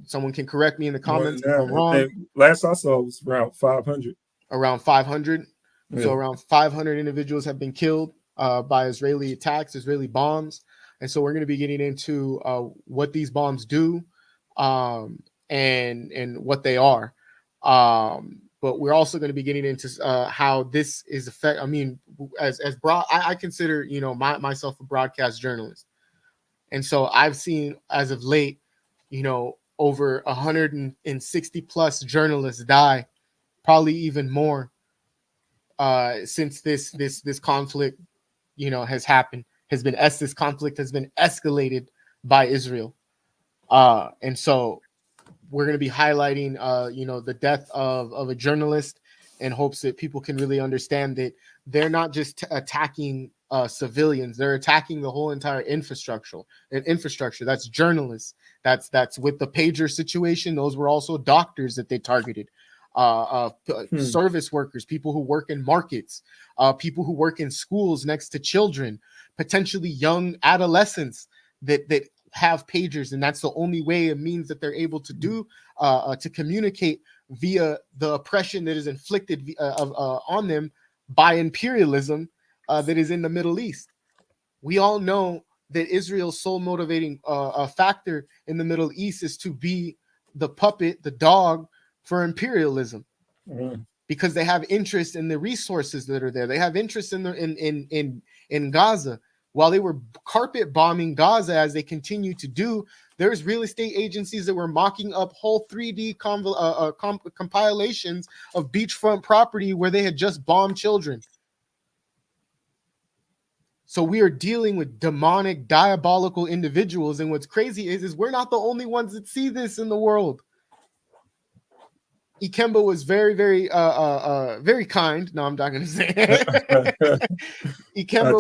Someone can correct me in the comments if I'm wrong. Last I saw was around 500. Around 500. Yeah. So around 500 individuals have been killed by Israeli attacks, Israeli bombs. And so we're going to be getting into what these bombs do and what they are. But we're also going to be getting into how this is I mean, I consider, myself a broadcast journalist. And so I've seen, as of late, over 160 plus journalists die, probably even more, since this conflict, has happened. This conflict has been escalated by Israel, and so we're going to be highlighting, the death of a journalist, in hopes that people can really understand that they're not just attacking civilians, they're attacking the whole entire infrastructure. That's journalists. That's with the pager situation. Those were also doctors that they targeted, service workers, people who work in markets, people who work in schools next to children, potentially young adolescents that have pagers, and that's the only way it means that they're able to do to communicate via the oppression that is inflicted on them by imperialism that is in the Middle East. We all know that Israel's sole motivating factor in the Middle East is to be the puppet, the dog for imperialism, because they have interest in the resources that are there. They have interest in Gaza. While they were carpet bombing Gaza, as they continue to do, there's real estate agencies that were mocking up whole 3D compilations of beachfront property where they had just bombed children. So we are dealing with demonic, diabolical individuals. And what's crazy is we're not the only ones that see this in the world. Ikemba was very, very, very kind. No, I'm not going to say it. Ikemba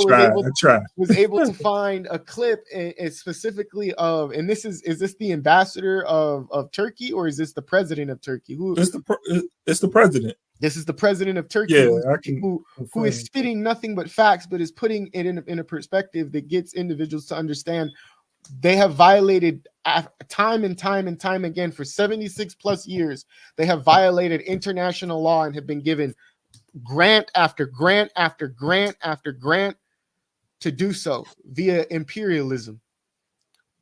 was able to find a clip, specifically of, and this is this the ambassador of Turkey, or is this the president of Turkey? It's the president. This is the president of Turkey, who is spitting nothing but facts, but is putting it in a perspective that gets individuals to understand they have violated time and time again for 76 plus years. They have violated international law and have been given grant after grant after grant after grant to do so via imperialism.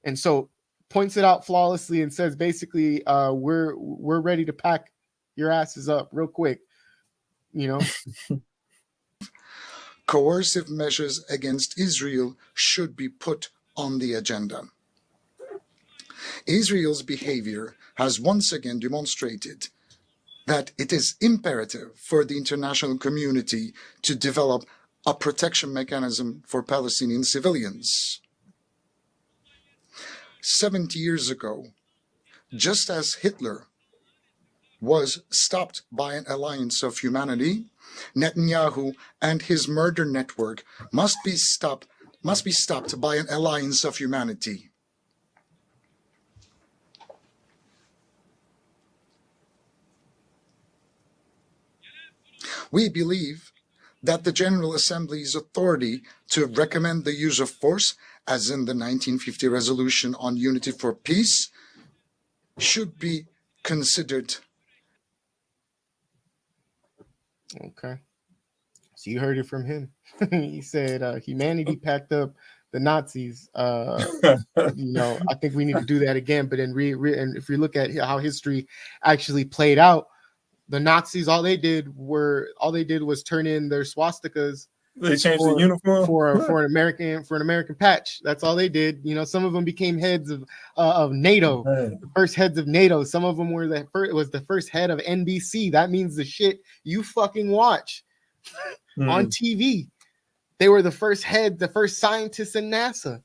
And so points it out flawlessly and says basically we're ready to pack your asses up real quick. you know. Coercive measures against Israel should be put on the agenda. Israel's behavior has once again demonstrated that it is imperative for the international community to develop a protection mechanism for Palestinian civilians. 70 years ago, just as Hitler was stopped by an alliance of humanity, Netanyahu and his murder network must be stopped by an alliance of humanity. We believe that the General Assembly's authority to recommend the use of force, as in the 1950 Resolution on Unity for Peace, should be considered. Okay. So you heard it from him. He said humanity packed up the Nazis. You know, I think we need to do that again. But and if you look at how history actually played out, the Nazis all they did was turn in their swastikas. They changed the uniform for an American patch. That's all they did. You know, some of them became heads of NATO, the first heads of NATO. Some of them were the first head of NBC. That means the shit you fucking watch on TV. They were the first scientists in NASA.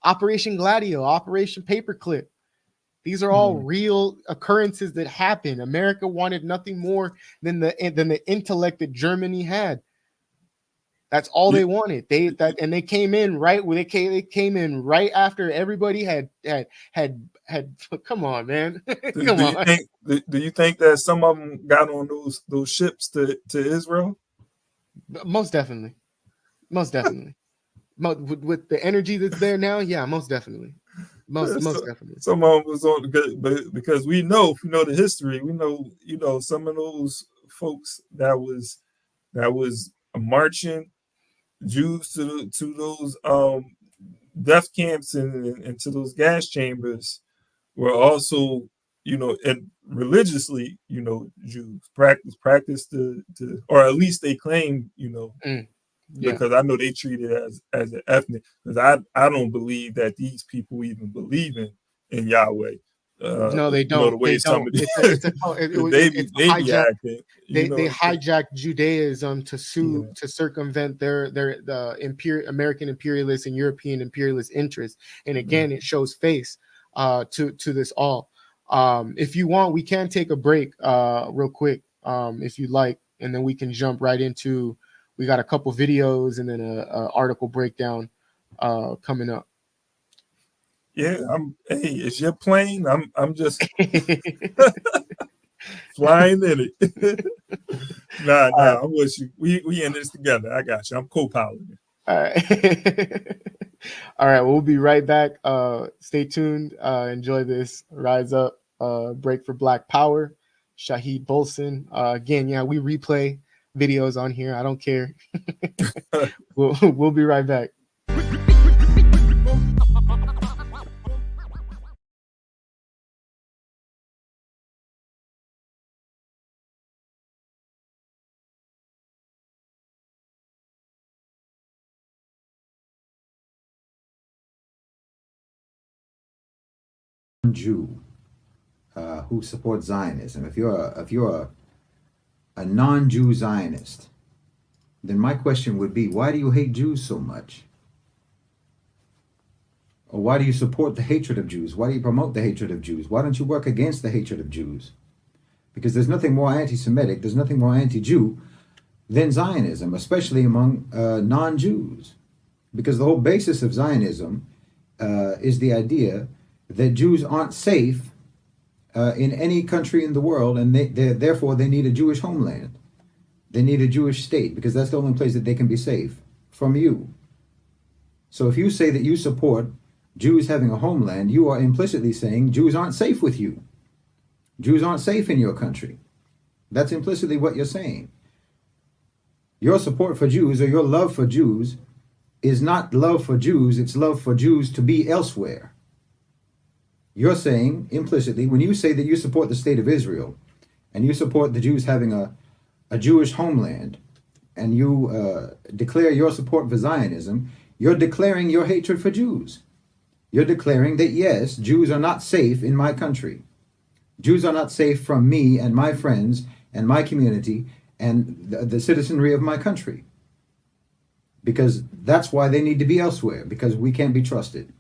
Operation Gladio, Operation Paperclip. These are all real occurrences that happened. America wanted nothing more than the intellect that Germany had. That's all they wanted. They came in right after everybody had. Come on, man. Do you think that some of them got on those ships to Israel? Most definitely. With the energy that's there now, yeah, most definitely. Most definitely. Some of them was on because we know, if we know the history, we know, you know, some of those folks that was marching Jews to those death camps and to those gas chambers were also, you know, and religiously, you know, Jews practice to or at least they claim, you know. Because I know they treat it as an ethnic. Because I don't believe that these people even believe in Yahweh. No, they don't. You know, the way they some don't. They hijacked Judaism to circumvent the American imperialist and European imperialist interests. And again, it shows face to this all. If you want, we can take a break real quick, if you'd like, and then we can jump right into. We got a couple videos and then a article breakdown coming up. Yeah, hey, it's your plane. I'm just flying in it. Nah, I'm with you. We in this together. I got you. I'm co-piloting. All right. All right, we'll be right back. Stay tuned. Enjoy this Rise Up break for Black Power. Shahid Bolson. Again, yeah, we replay videos on here. I don't care. We'll be right back. Jew who supports Zionism, if you're a non-Jew Zionist, then my question would be, why do you hate Jews so much? Or why do you support the hatred of Jews? Why do you promote the hatred of Jews? Why don't you work against the hatred of Jews? Because there's nothing more anti-Semitic, there's nothing more anti-Jew than Zionism, especially among non-Jews. Because the whole basis of Zionism is the idea that Jews aren't safe in any country in the world, and therefore they need a Jewish homeland. They need a Jewish state, because that's the only place that they can be safe from you. So if you say that you support Jews having a homeland, you are implicitly saying Jews aren't safe with you. Jews aren't safe in your country. That's implicitly what you're saying. Your support for Jews, or your love for Jews, is not love for Jews, it's love for Jews to be elsewhere. You're saying implicitly, when you say that you support the state of Israel and you support the Jews having a a Jewish homeland and you declare your support for Zionism, you're declaring your hatred for Jews. You're declaring that, yes, Jews are not safe in my country. Jews are not safe from me and my friends and my community and the citizenry of my country. Because that's why they need to be elsewhere, because we can't be trusted.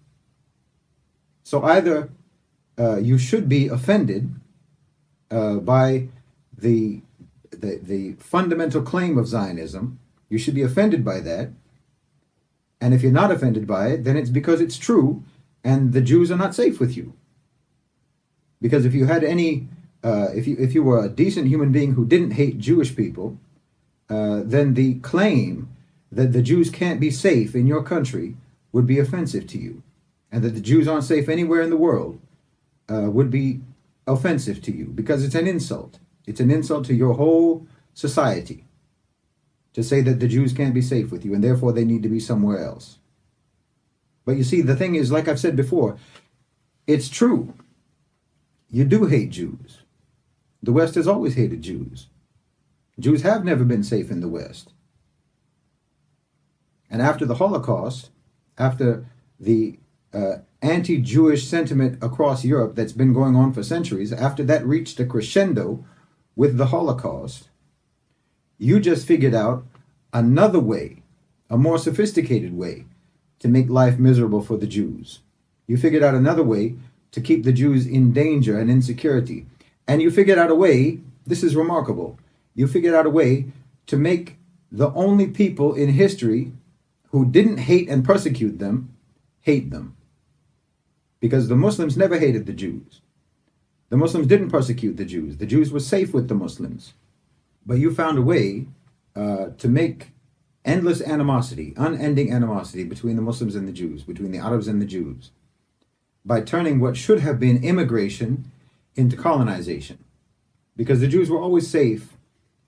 So either you should be offended by the fundamental claim of Zionism. You should be offended by that. And if you're not offended by it, then it's because it's true and the Jews are not safe with you. Because if you had any, if you were a decent human being who didn't hate Jewish people, then the claim that the Jews can't be safe in your country would be offensive to you. And that the Jews aren't safe anywhere in the world would be offensive to you, because it's an insult. It's an insult to your whole society to say that the Jews can't be safe with you and therefore they need to be somewhere else. But you see, the thing is, like I've said before, it's true. You do hate Jews. The West has always hated Jews. Jews have never been safe in the West. And after the Holocaust, after the anti-Jewish sentiment across Europe that's been going on for centuries, after that reached a crescendo with the Holocaust, you just figured out another way, a more sophisticated way to make life miserable for the Jews. You figured out another way to keep the Jews in danger and insecurity. And you figured out a way, this is remarkable, you figured out a way to make the only people in history who didn't hate and persecute them, hate them. Because the Muslims never hated the Jews. The Muslims didn't persecute the Jews. The Jews were safe with the Muslims. But you found a way to make endless animosity, unending animosity between the Muslims and the Jews, between the Arabs and the Jews, by turning what should have been immigration into colonization. Because the Jews were always safe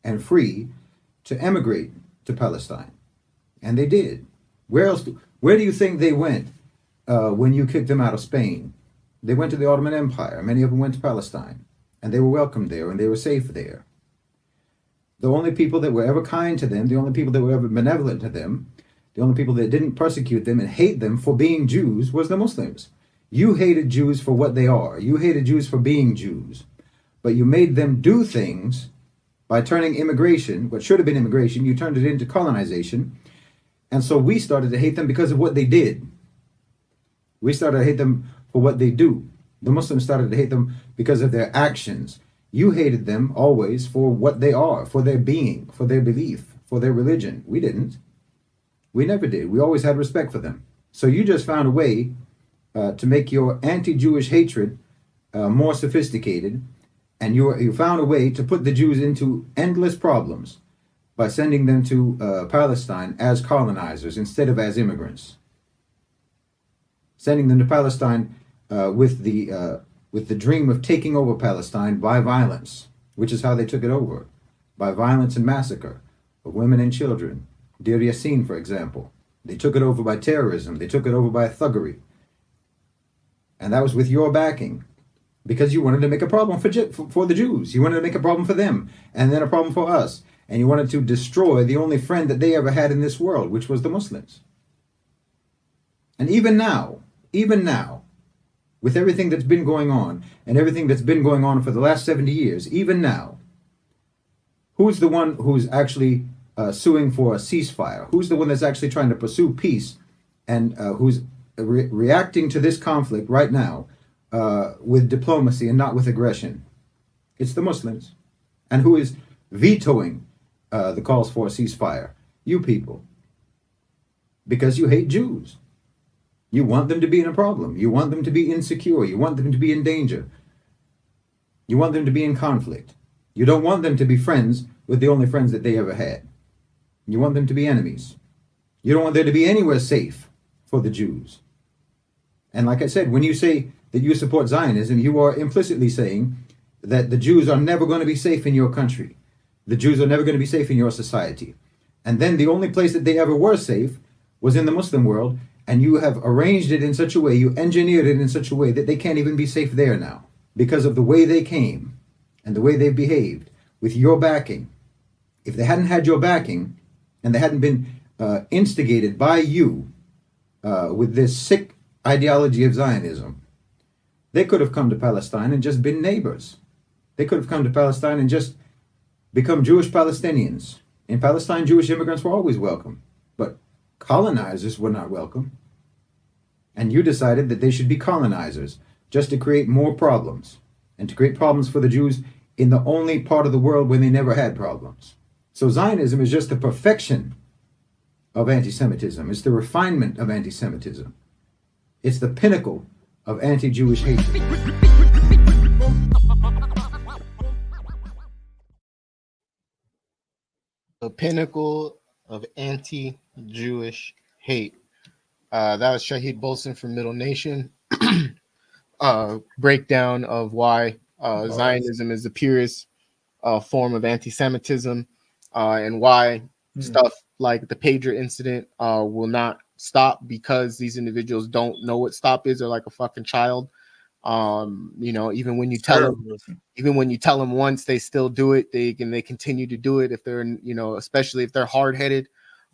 and free to emigrate to Palestine. And they did. Where do you think they went when you kicked them out of Spain? They went to the Ottoman Empire. Many of them went to Palestine. And they were welcomed there and they were safe there. The only people that were ever kind to them, the only people that were ever benevolent to them, the only people that didn't persecute them and hate them for being Jews was the Muslims. You hated Jews for what they are. You hated Jews for being Jews. But you made them do things by turning immigration, what should have been immigration, you turned it into colonization. And so we started to hate them because of what they did. We started to hate them for what they do. The Muslims started to hate them because of their actions. You hated them always for what they are, for their being, for their belief, for their religion. We didn't. We never did. We always had respect for them. So you just found a way to make your anti-Jewish hatred more sophisticated, and you found a way to put the Jews into endless problems by sending them to Palestine as colonizers instead of as immigrants. Sending them to Palestine with the dream of taking over Palestine by violence, which is how they took it over, by violence and massacre of women and children. Deir Yassin, for example. They took it over by terrorism. They took it over by thuggery. And that was with your backing, because you wanted to make a problem for the Jews. You wanted to make a problem for them, and then a problem for us. And you wanted to destroy the only friend that they ever had in this world, which was the Muslims. And even now, with everything that's been going on, and everything that's been going on for the last 70 years, even now, who's the one who's actually suing for a ceasefire? Who's the one that's actually trying to pursue peace and who's reacting to this conflict right now with diplomacy and not with aggression? It's the Muslims. And who is vetoing the calls for a ceasefire? You people. Because you hate Jews. You want them to be in a problem. You want them to be insecure. You want them to be in danger. You want them to be in conflict. You don't want them to be friends with the only friends that they ever had. You want them to be enemies. You don't want there to be anywhere safe for the Jews. And like I said, when you say that you support Zionism, you are implicitly saying that the Jews are never going to be safe in your country. The Jews are never going to be safe in your society. And then the only place that they ever were safe was in the Muslim world, and you have arranged it in such a way, you engineered it in such a way that they can't even be safe there now because of the way they came and the way they've behaved with your backing if they hadn't had your backing and they hadn't been instigated by you with this sick ideology of Zionism, they could have come to Palestine and just been neighbors. They could have come to Palestine and just become Jewish Palestinians. In Palestine, Jewish immigrants were always welcome, but colonizers were not welcome. And you decided that they should be colonizers just to create more problems and to create problems for the Jews in the only part of the world where they never had problems. So Zionism is just the perfection of anti-Semitism. It's the refinement of anti-Semitism. It's the pinnacle of anti-Jewish hatred. The pinnacle of anti-Jewish hate. That was Shahid Bolson from Middle Nation. Breakdown of why Zionism is the purest form of anti-Semitism, and why stuff like the pager incident will not stop because these individuals don't know what stop is. They're like a fucking child. Even when you tell them once, they still do it. They continue to do it if they're, especially if they're hard-headed.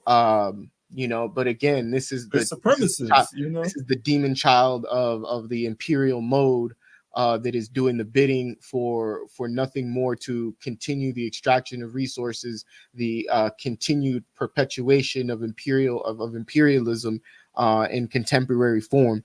But again, this is the supremacists. This is the demon child of the imperial mode that is doing the bidding for nothing more to continue the extraction of resources, the continued perpetuation of imperialism in contemporary form.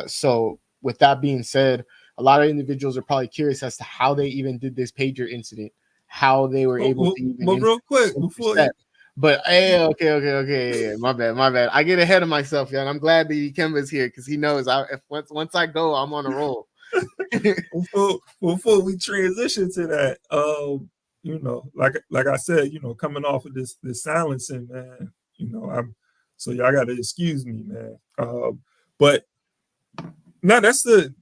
So with that being said, a lot of individuals are probably curious as to how they even did this pager incident, how they were able to even. But real quick, before you. But hey, okay. My bad. I get ahead of myself, y'all. I'm glad that Kemba's here because he knows once I go, I'm on a roll. Before we transition to that, like I said, coming off of this silencing, man, so y'all got to excuse me, man. But no, that's the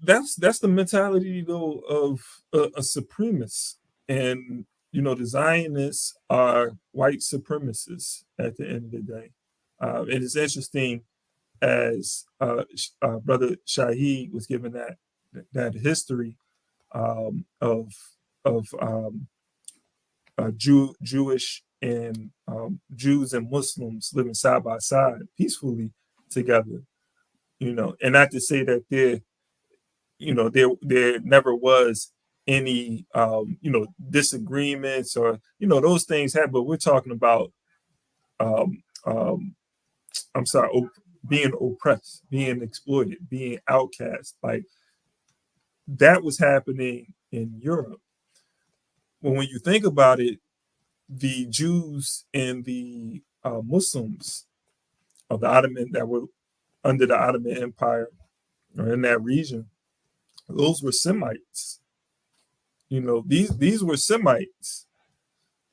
mentality though of a supremacist, and the Zionists are white supremacists at the end of the day. It is interesting, as Brother Shahid was given that history of Jewish and Jews and Muslims living side by side peacefully together. And not to say that there never was any disagreements or those things happen, but we're talking about being oppressed, being exploited, being outcast. Like that was happening in Europe. When you think about it, the Jews and the Muslims of the Ottoman that were under the Ottoman Empire or in that region, those were Semites. These were Semites.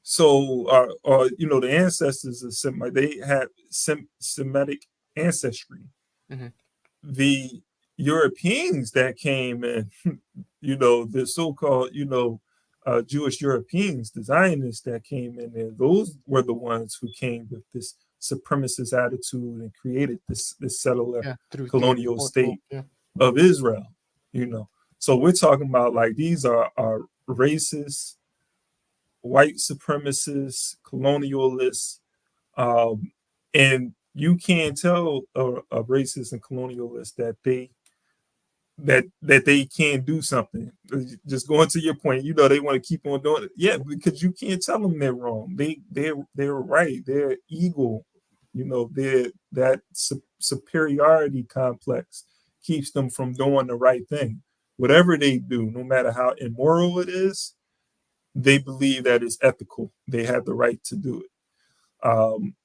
So, the ancestors of Semite, they had Semitic ancestry. Mm-hmm. The Europeans that came in, the so-called, Jewish Europeans, the Zionists that came in there, those were the ones who came with this supremacist attitude and created this settler colonial state of Israel, So we're talking about like these are racist, white supremacists, colonialists, and you can't tell a racist and colonialist that they can't do something. Just going to your point, they want to keep on doing it. Yeah, because you can't tell them they're wrong. They're right. They're ego. That superiority complex keeps them from doing the right thing. Whatever they do, no matter how immoral it is, they believe that it's ethical. They have the right to do it.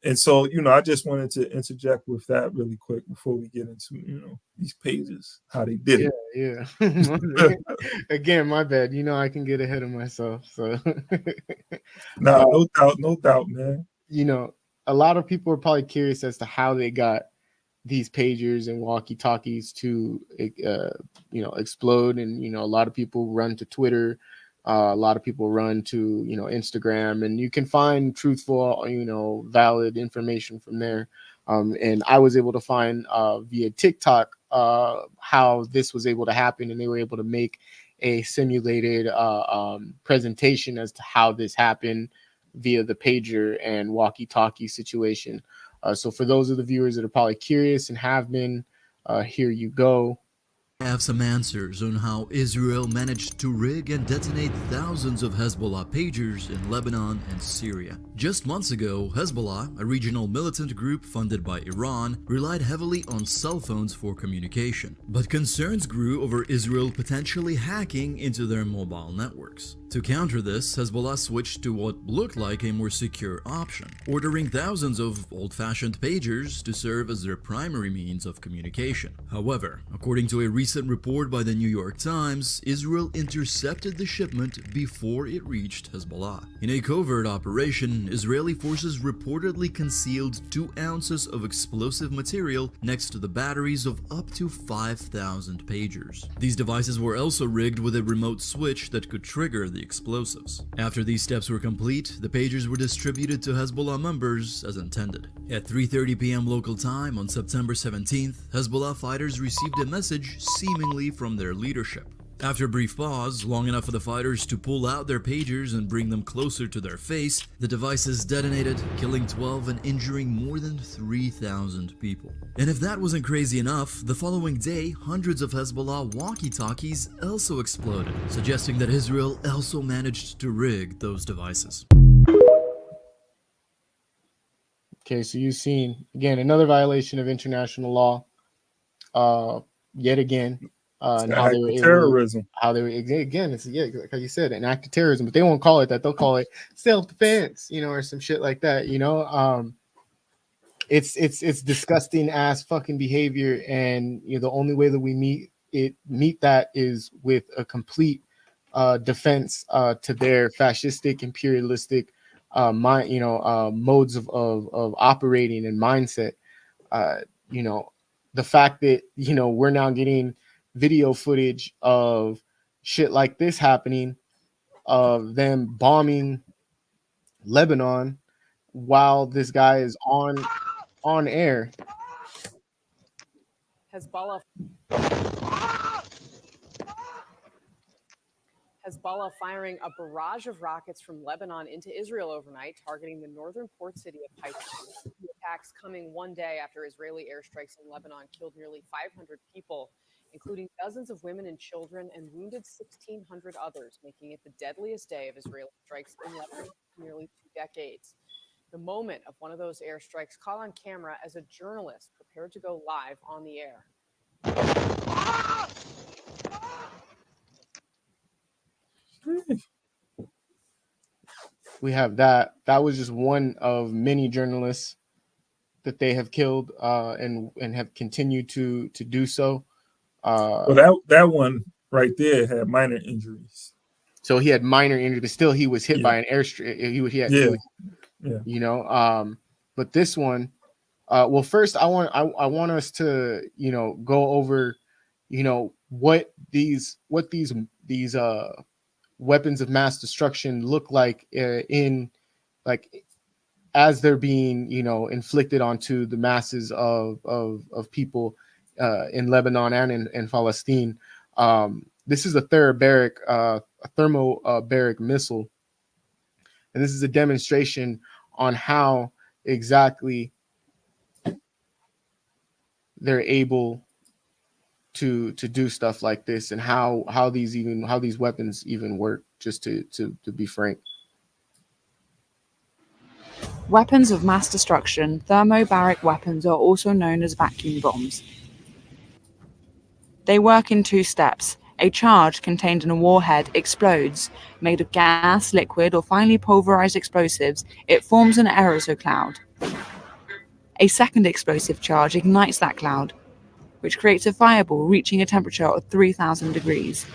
And so, I just wanted to interject with that really quick before we get into, these pages, how they did it. Yeah. Again, my bad. I can get ahead of myself. So no doubt, man. A lot of people are probably curious as to how they got these pagers and walkie-talkies to, explode. And, a lot of people run to Twitter. A lot of people run to, Instagram, and you can find truthful, valid information from there. And I was able to find via TikTok how this was able to happen, and they were able to make a simulated presentation as to how this happened via the pager and walkie-talkie situation. So for those of the viewers that are probably curious and have been, here you go. Have some answers on how Israel managed to rig and detonate thousands of Hezbollah pagers in Lebanon and Syria. Just months ago, Hezbollah, a regional militant group funded by Iran, relied heavily on cell phones for communication. But concerns grew over Israel potentially hacking into their mobile networks. To counter this, Hezbollah switched to what looked like a more secure option, ordering thousands of old-fashioned pagers to serve as their primary means of communication. However, according to a recent report by the New York Times, Israel intercepted the shipment before it reached Hezbollah. In a covert operation, Israeli forces reportedly concealed 2 ounces of explosive material next to the batteries of up to 5,000 pagers. These devices were also rigged with a remote switch that could trigger the explosives. After these steps were complete, the pagers were distributed to Hezbollah members as intended. At 3:30 p.m. local time on September 17th, Hezbollah fighters received a message seemingly from their leadership. After a brief pause, long enough for the fighters to pull out their pagers and bring them closer to their face, the devices detonated, killing 12 and injuring more than 3,000 people. And if that wasn't crazy enough, the following day, hundreds of Hezbollah walkie-talkies also exploded, suggesting that Israel also managed to rig those devices. Okay, so you've seen, again, another violation of international law, yet again. And how they were terrorism. How they were, again, it's, yeah, like you said, an act of terrorism, but they won't call it that. They'll call it self-defense, you know, or some shit like that, you know. It's disgusting ass fucking behavior, and you know the only way that we meet that is with a complete defense to their fascistic, imperialistic modes of operating and mindset. You know, the fact that we're now getting video footage of shit like this happening, of them bombing Lebanon while this guy is on air. Hezbollah firing a barrage of rockets from Lebanon into Israel overnight, targeting the northern port city of Haifa. The attacks coming one day after Israeli airstrikes in Lebanon killed nearly 500 people, including dozens of women and children, and wounded 1,600 others, making it the deadliest day of Israeli strikes in Lebanon in nearly 2 decades. The moment of one of those airstrikes caught on camera as a journalist prepared to go live on the air. We have that. That was just one of many journalists that they have killed, and have continued to do so. Well, that one right there had minor injuries. So he had minor injuries, but still he was hit by an airstrike. But this one, well, first I want us to go over what these weapons of mass destruction look like as they're being inflicted onto the masses of people in Lebanon and in Palestine. This is a thermobaric missile, and this is a demonstration on how exactly they're able to do stuff like this, and how these weapons even work. Just to be frank. Weapons of mass destruction, thermobaric weapons, are also known as vacuum bombs. They work in 2 steps. A charge contained in a warhead explodes. Made of gas, liquid, or finely pulverized explosives, it forms an aerosol cloud. A second explosive charge ignites that cloud, which creates a fireball reaching a temperature of 3,000 degrees.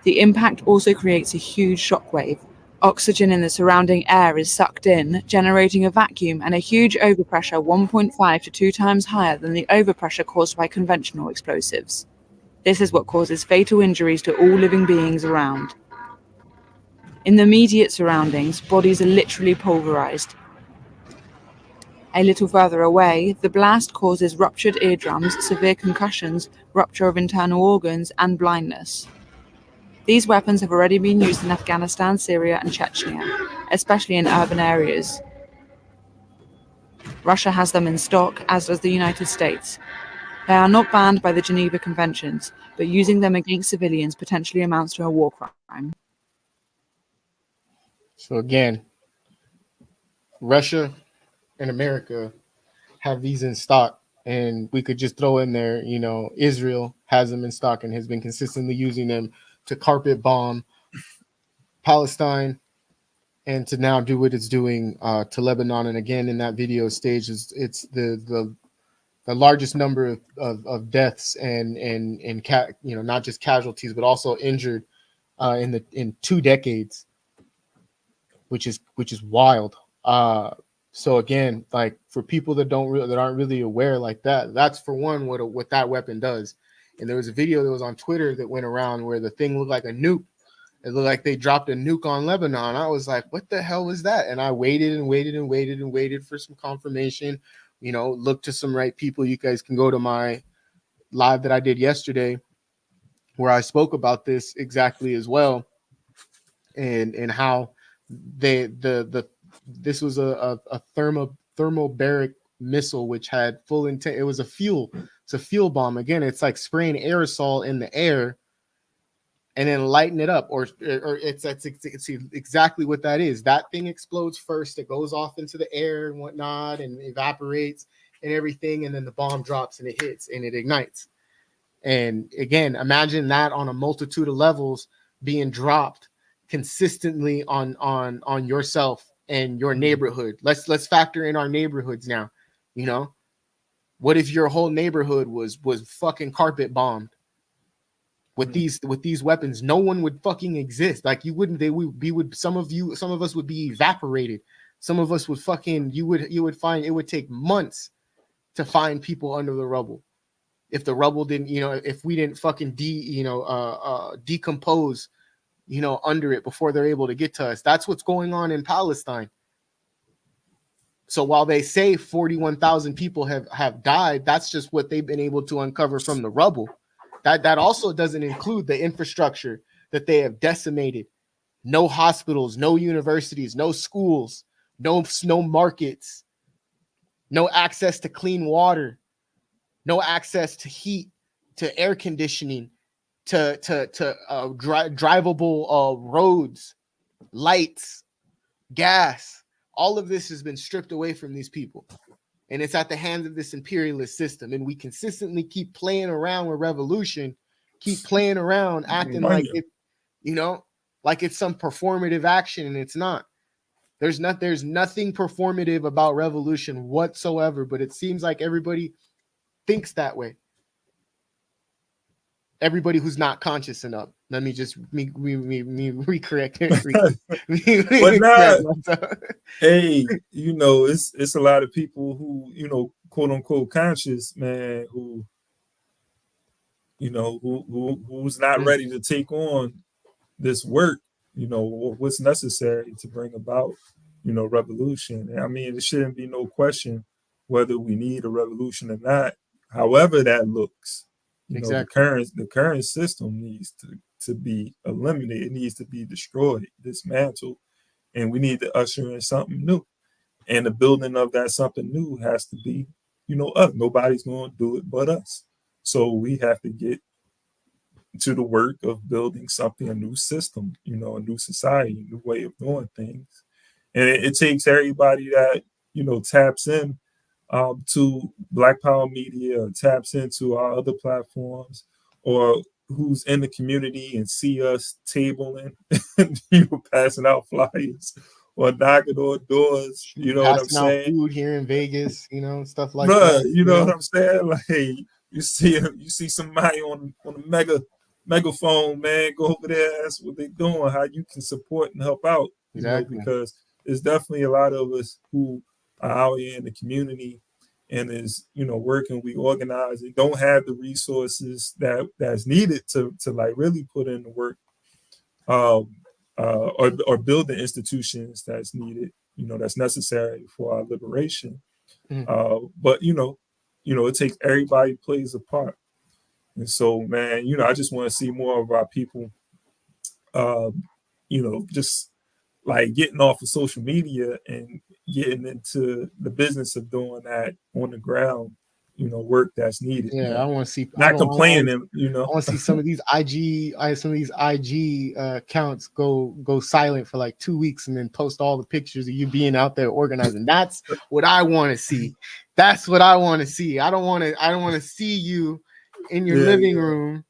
The impact also creates a huge shockwave. Oxygen in the surrounding air is sucked in, generating a vacuum and a huge overpressure 1.5 to 2 times higher than the overpressure caused by conventional explosives. This is what causes fatal injuries to all living beings around. In the immediate surroundings, bodies are literally pulverized. A little further away, the blast causes ruptured eardrums, severe concussions, rupture of internal organs, and blindness. These weapons have already been used in Afghanistan, Syria, and Chechnya. especially in urban areas. Russia has them in stock, as does the United States. They are not banned by the Geneva Conventions, but using them against civilians potentially amounts to a war crime. So again, Russia and America have these in stock, and we could just throw in there, you know, Israel has them in stock and has been consistently using them to carpet bomb Palestine and to now do what it's doing to Lebanon. And again, in that video stage, it's the largest number of deaths and you know, not just casualties but also injured in 2 decades, which is wild. So again, like for people that aren't really aware like that, that's for one what that weapon does. And there was a video that was on Twitter that went around where the thing looked like a nuke. It looked like they dropped a nuke on Lebanon. I was like, what the hell was that? And I waited and waited and waited and waited for some confirmation. You know, look to some right people. You guys can go to my live that I did yesterday where I spoke about this exactly as well, and how this was a thermobaric missile which had full intent. It was it's a fuel bomb. Again, it's like spraying aerosol in the air and then lighten it up, or it's exactly what that is. That thing explodes first. It goes off into the air and whatnot and evaporates and everything, and then the bomb drops and it hits and it ignites. And again, imagine that on a multitude of levels being dropped consistently on yourself and your neighborhood. Let's factor in our neighborhoods now. You know, what if your whole neighborhood was fucking carpet bombed with these weapons? No one would fucking exist. Like you wouldn't. Some of us would be evaporated. Some of us would fucking. You would find it would take months to find people under the rubble. If the rubble didn't, you know, if we didn't fucking decompose, you know, under it before they're able to get to us. That's what's going on in Palestine. So while they say 41,000 people have died, that's just what they've been able to uncover from the rubble. That also doesn't include the infrastructure that they have decimated. No hospitals, no universities, no schools, no markets, no access to clean water, no access to heat, to air conditioning, to drivable roads, lights, gas. All of this has been stripped away from these people, and it's at the hands of this imperialist system. And we consistently keep playing around with revolution, keep playing around, acting like it, you know, like it's some performative action, and it's not. There's nothing performative about revolution whatsoever, but it seems like everybody thinks that way. Everybody who's not conscious enough. Let me just recorrect it. Hey, you know, it's a lot of people who, you know, quote unquote conscious, man, who, you know, who's not ready to take on this work, you know, what's necessary to bring about, you know, revolution. And I mean, there shouldn't be no question whether we need a revolution or not, however that looks. You know, the current system needs to be eliminated. It needs to be destroyed, dismantled, and we need to usher in something new. And the building of that something new has to be, you know, us. Nobody's going to do it but us. So we have to get to the work of building something, a new system, you know, a new society, a new way of doing things. And it takes everybody that, you know, taps in to Black Power Media, or taps into our other platforms, or who's in the community and see us tabling and, you know, passing out flyers or knocking on doors, you know what I'm saying? Food here in Vegas, you know, stuff like that. You know what I'm saying? Like you see somebody on a megaphone, man, go over there, ask what they're doing, how you can support and help out. You know, because there's definitely a lot of us who are out here in the community and is, you know, working, we organize and don't have the resources that's needed to like really put in the work, or build the institutions that's needed, you know, that's necessary for our liberation. But you know, it takes everybody plays a part. And so, man, you know, I just want to see more of our people, you know, just like getting off of social media and getting into the business of doing that on the ground, you know, work that's needed. Yeah, man. I want to see. Not complaining, you know. I want to see some of these IG accounts go silent for like 2 weeks and then post all the pictures of you being out there organizing. That's what I want to see. That's what I want to see. I don't want to see you in your living room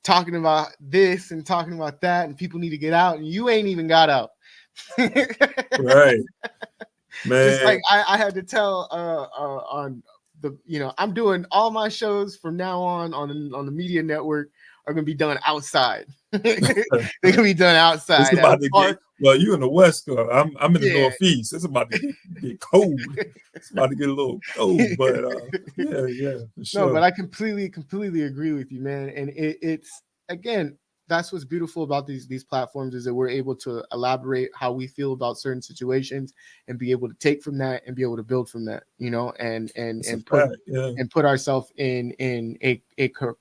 talking about this and talking about that, and people need to get out, and you ain't even got out. Right, man. Just like I had to tell on the, you know, I'm doing all my shows from now on the media network are gonna be done outside. They're gonna be done outside. It's about to get, well, you in the West Coast. I'm in the Northeast. It's about to get cold. It's about to get a little cold, but yeah, for sure. No, but I completely agree with you, man. And it's again, that's what's beautiful about these platforms, is that we're able to elaborate how we feel about certain situations and be able to take from that and be able to build from that, you know, and put ourselves in a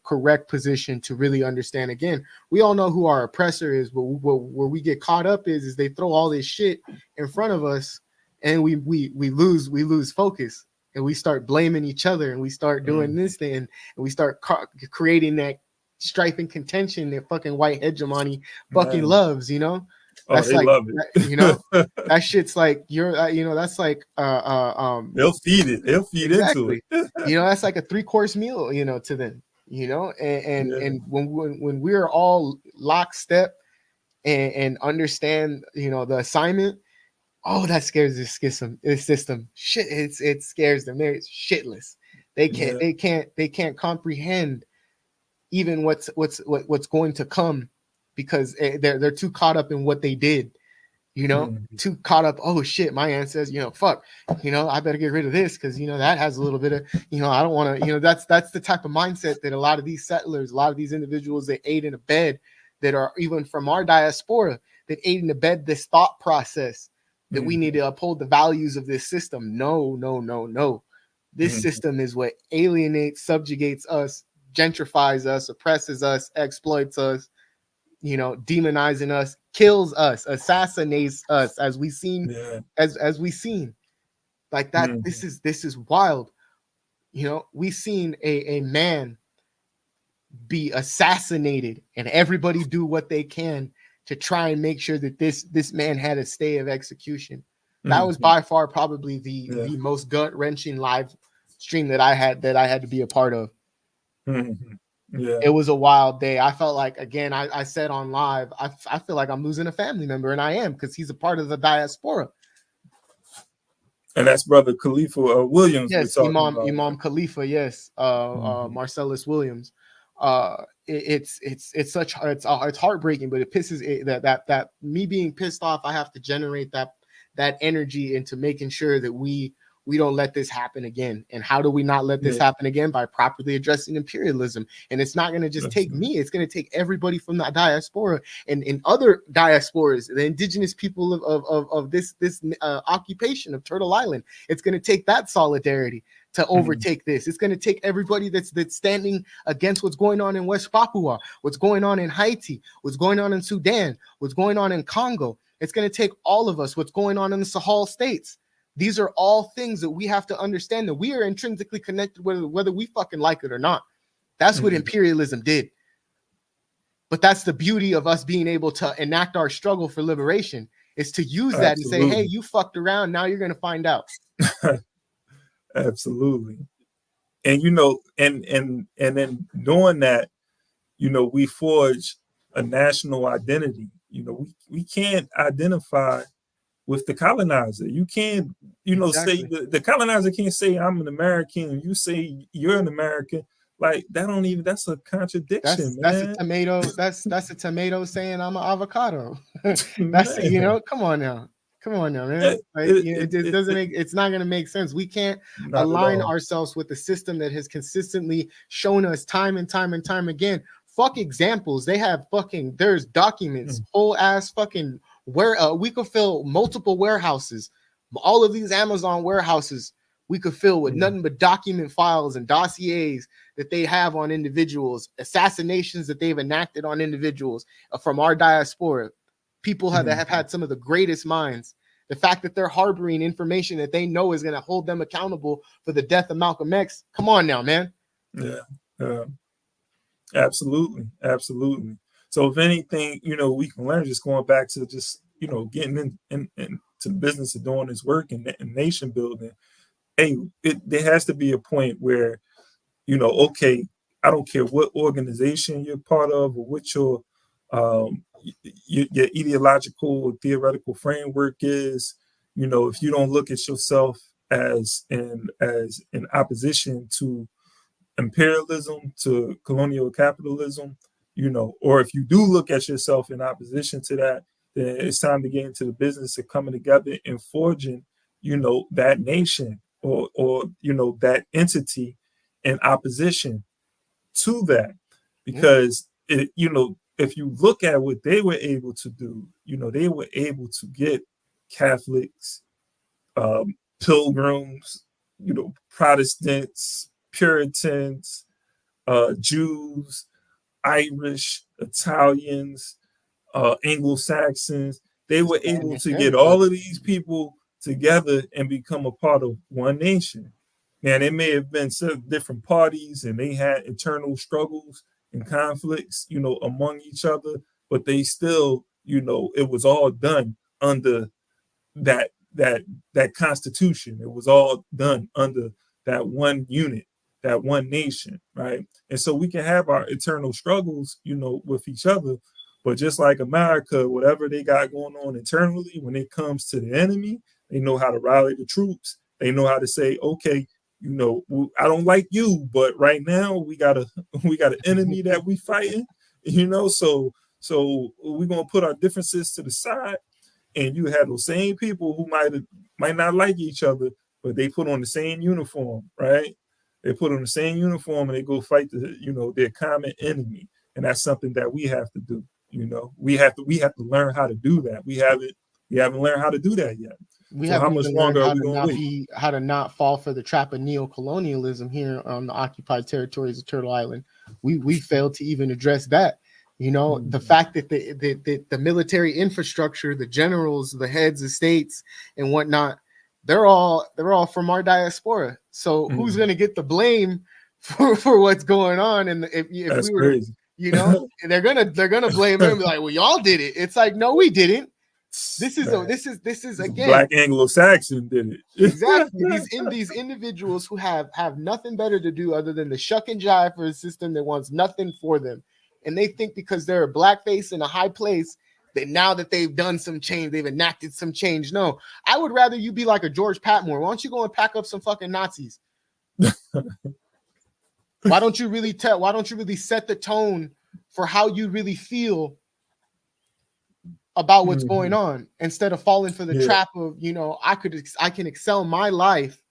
correct position to really understand. Again, we all know who our oppressor is, but where we get caught up is they throw all this shit in front of us and we lose focus, and we start blaming each other, and we start doing this thing, and we start creating that strife and contention that fucking white hegemony fucking loves, you know. That's they love it. You know, that shit's like you're you know, that's like they'll feed into it. You know, that's like a 3-course meal, you know, to them, you know. And when we're all lockstep and understand, you know, the assignment, that scares the system. Shit, it scares them. They're shitless. They can't comprehend even what's going to come, because they're too caught up in what they did, you know, too caught up. Oh shit, my ancestors, you know, fuck, you know, I better get rid of this because, you know, that has a little bit of, you know, I don't want to, you know, that's the type of mindset that a lot of these settlers, a lot of these individuals that aid and abet, that are even from our diaspora, that aid and abet this thought process that we need to uphold the values of this system. No. This system is what alienates, subjugates us, gentrifies us, oppresses us, exploits us, you know, demonizing us, kills us, assassinates us, as we seen, as we seen, like that. This is wild. You know, we seen a man be assassinated, and everybody do what they can to try and make sure that this man had a stay of execution. That was by far probably the most gut-wrenching live stream that I had to be a part of. It was a wild day. I felt like, again, I said on live, I feel like I'm losing a family member, and I am, because he's a part of the diaspora. And that's Brother Khalifa Williams. Yes, Imam Khalifa. Yes, Marcellus Williams. It's heartbreaking, but it pisses that me being pissed off. I have to generate that energy into making sure that we don't let this happen again. And how do we not let this happen again? By properly addressing imperialism. And it's not going to just take me. It's going to take everybody from the diaspora and other diasporas, the indigenous people of this occupation of Turtle Island. It's going to take that solidarity to overtake this. It's going to take everybody that's standing against what's going on in West Papua, what's going on in Haiti, what's going on in Sudan, what's going on in Congo. It's going to take all of us, what's going on in the Sahel states. These are all things that we have to understand, that we are intrinsically connected, whether we fucking like it or not. That's what imperialism did. But that's the beauty of us being able to enact our struggle for liberation, is to use that and say, hey, you fucked around. Now you're going to find out. Absolutely. And, you know, and then doing that, you know, we forge a national identity. You know, we can't identify with the colonizer. You can't, you know, say the colonizer can't say I'm an American and you say you're an American. Like that's a contradiction. That's a tomato. That's a tomato saying I'm an avocado. That's, you know, come on now, man. Like, it doesn't make. It's not going to make sense. We can't align ourselves with the system that has consistently shown us time and time again. Fuck examples. They have there's documents, whole ass fucking where we could fill multiple warehouses. All of these Amazon warehouses we could fill with nothing but document files and dossiers that they have on individuals, assassinations that they've enacted on individuals from our diaspora, people that have had some of the greatest minds. The fact that they're harboring information that they know is going to hold them accountable for the death of Malcolm X. Come on now, man. Yeah, absolutely. So if anything, we can learn, just going back to just, getting into the business of doing this work and nation building. Hey, there has to be a point where, okay, I don't care what organization you're part of or what your ideological or theoretical framework is. If you don't look at yourself as in opposition to imperialism, to colonial capitalism, or if you do look at yourself in opposition to that, then it's time to get into the business of coming together and forging, that nation or that entity in opposition to that. Because if you look at what they were able to do, they were able to get Catholics, pilgrims, Protestants, Puritans, Jews, Irish, Italians, Anglo-Saxons. They were able to get all of these people together and become a part of one nation. And it may have been different parties and they had internal struggles and conflicts, among each other, but they still, it was all done under that constitution. It was all done under that one unit, that one nation, right? And so we can have our internal struggles, with each other, but just like America, whatever they got going on internally, when it comes to the enemy, they know how to rally the troops. They know how to say, okay, I don't like you, but right now we got an enemy that we fighting, so we're gonna put our differences to the side, and you have those same people who might not like each other, but they put on the same uniform, right? They put on the same uniform and they go fight their common enemy, and that's something that we have to do. We have to learn how to do that. We haven't learned how to do that yet. How much longer are we going to wait? How to not fall for the trap of neocolonialism here on the occupied territories of Turtle Island. We failed to even address that. The fact that the military infrastructure, the generals, the heads of states and whatnot, they're all from our diaspora. So who's going to get the blame for what's going on? And if we were, crazy. they're gonna blame them, like, well, y'all did it. It's like, no, we didn't. This is again, Black Anglo-Saxon did it. Exactly. These individuals who have nothing better to do other than to shuck and jive for a system that wants nothing for them, and they think because they're a blackface in a high place that now that they've done some change, they've enacted some change. No, I would rather you be like a George Patmore. Why don't you go and pack up some fucking Nazis? Why don't you really set the tone for how you really feel about what's going on, instead of falling for the trap of, I can excel my life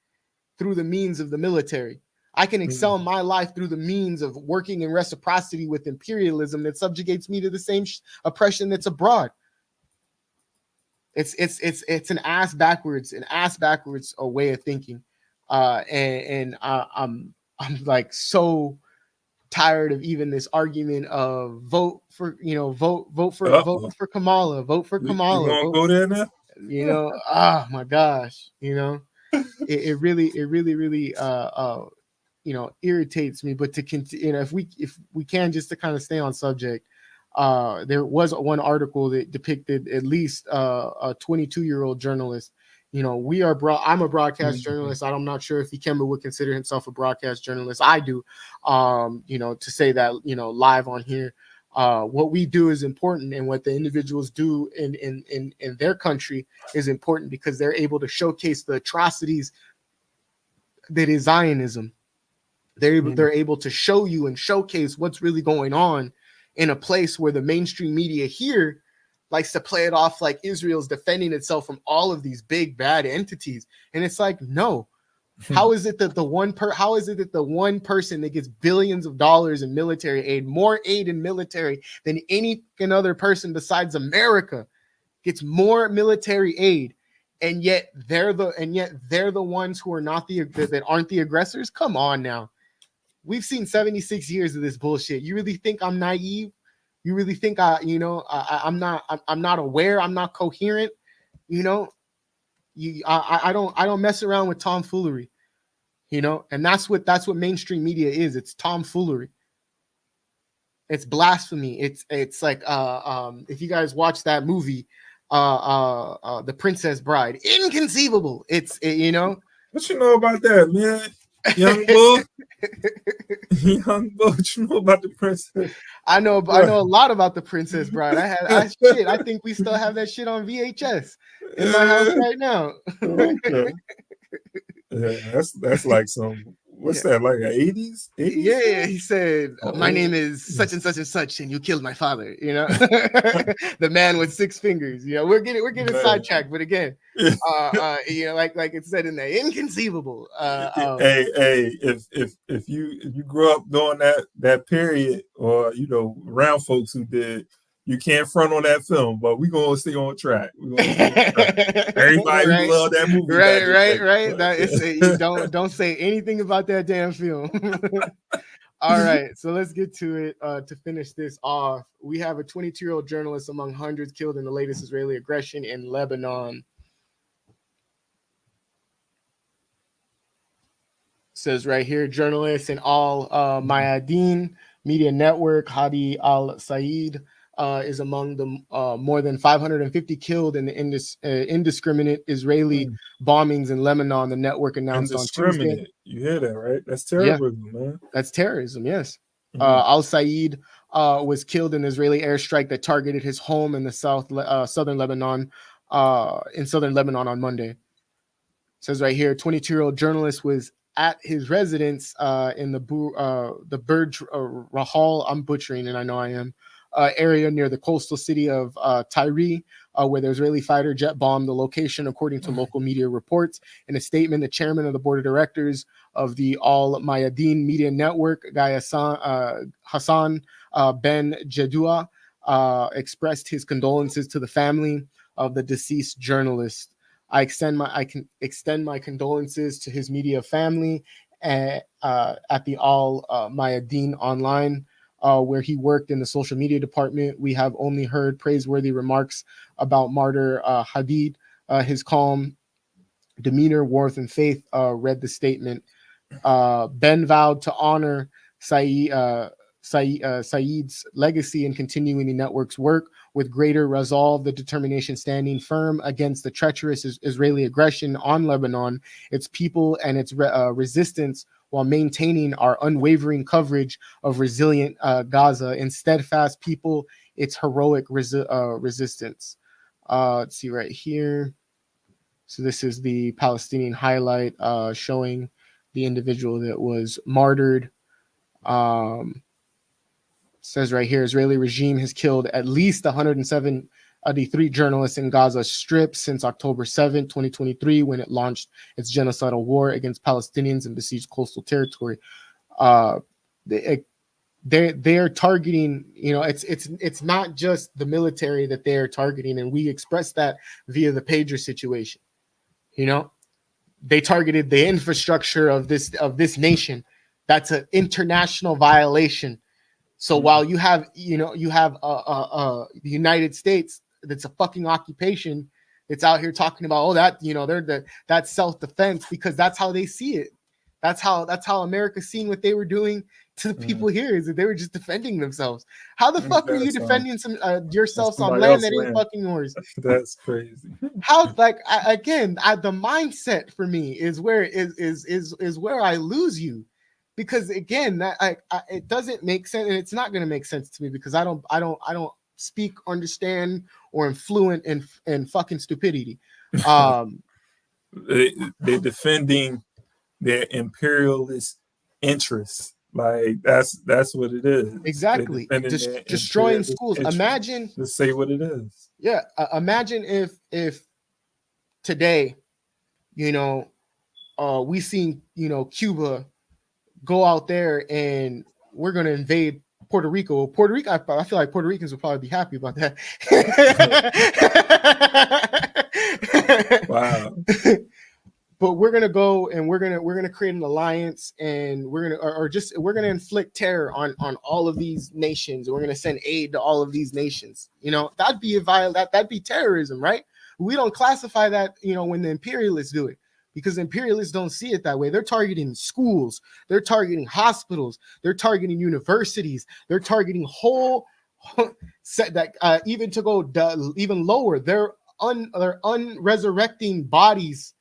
through the means of the military. I can excel my life through the means of working in reciprocity with imperialism that subjugates me to the same oppression that's abroad. It's an ass backwards a way of thinking. And I'm like so tired of even this argument of vote for Kamala, vote for Kamala. You go there now? Oh my gosh, it really irritates me. But to continue, if we can, just to kind of stay on subject, there was one article that depicted at least a 22-year-old journalist. I'm a broadcast journalist. I'm not sure if Ikemba would consider himself a broadcast journalist. I do. To say that, live on here, what we do is important, and what the individuals do in their country is important, because they're able to showcase the atrocities that is Zionism. They're able to show you and showcase what's really going on in a place where the mainstream media here likes to play it off like Israel's defending itself from all of these big bad entities. And it's like, no. How is it that the one person that gets billions of dollars in military aid, more aid in military than any other person besides America, gets more military aid, and yet they're the ones who are not that aren't the aggressors? Come on now. We've seen 76 years of this bullshit. You really think I'm naive? You really think I'm not aware, I'm not coherent, I don't mess around with tomfoolery, and that's what mainstream media is. It's tomfoolery. It's blasphemy. It's like if you guys watch that movie, The Princess Bride, inconceivable. What you know about that, man? Young boy, what you know about the princess? I know a lot about The Princess Bride. I think we still have that shit on VHS in my house right now. Okay. Yeah, that's like some. What's that, like an 80s? Yeah, he said, my name is such and such and such, and you killed my father. The man with 6 fingers. We're getting sidetracked, but again, like it said in there, inconceivable. Hey, if you grew up during that period, or around folks who did, you can't front on that film, but we're gonna stay on track. Everybody who love that movie. Right. That is, you don't say anything about that damn film. All right, so let's get to it. To finish this off, we have a 22-year-old journalist among hundreds killed in the latest Israeli aggression in Lebanon. Says right here, journalist in Al Mayadeen Media Network, Hadi Al Said, is among the more than 550 killed in the indiscriminate Israeli bombings in Lebanon. The network announced on Tuesday. You hear that, right? That's terrorism, man. That's terrorism, yes. Al Said was killed in an Israeli airstrike that targeted his home in the southern Lebanon on Monday. It says right here, 22-year-old journalist was at his residence in the Burj Rahal, I'm butchering, and I know I am, area near the coastal city of Tyre, where the Israeli fighter jet bombed the location, according to local media reports. In a statement, the chairman of the board of directors of the Al Mayadeen Media Network, Guy Hassan Ben Jedua, expressed his condolences to the family of the deceased journalist. I can extend my condolences to his media family at the Al Mayadeen Online, where he worked in the social media department. We have only heard praiseworthy remarks about martyr Hadid. His calm demeanor, warmth, and faith, read the statement. Ben vowed to honor Saeed's legacy and continuing the network's work with greater resolve, the determination standing firm against the treacherous Israeli aggression on Lebanon, its people, and its resistance, while maintaining our unwavering coverage of resilient Gaza and steadfast people, its heroic resistance. Let's see right here. So this is the Palestinian highlight showing the individual that was martyred. Says right here, Israeli regime has killed at least 173 journalists in Gaza Strip since October 7, 2023, when it launched its genocidal war against Palestinians in besieged coastal territory. They're targeting, it's not just the military that they're targeting, and we expressed that via the pager situation. They targeted the infrastructure of this nation. That's an international violation. So while you have the United States, that's a fucking occupation, it's out here talking about, that's self-defense, because that's how they see it. That's how America's seeing what they were doing to the people here, is that they were just defending themselves. How the fuck are you defending yourselves on land that ain't fucking yours? That's crazy. How, the mindset for me is where I lose you. Because again, that it doesn't make sense, and it's not going to make sense to me, because I don't speak, understand, or am fluent in fucking stupidity. They're defending their imperialist interests. Like that's what it is. Exactly. Destroying schools. Interests. Imagine. Let's say what it is. Yeah. Imagine if today, we seen Cuba go out there and we're going to invade Puerto Rico. I feel like Puerto Ricans would probably be happy about that. Wow. but we're gonna go and we're gonna create an alliance, and we're gonna inflict terror on all of these nations, and we're gonna send aid to all of these nations. You know, that'd be that'd be terrorism, right? We don't classify that, you know, when the imperialists do it, because imperialists don't see it that way. They're targeting schools, they're targeting hospitals, they're targeting universities, they're targeting whole set that even to go even lower, they're unresurrecting bodies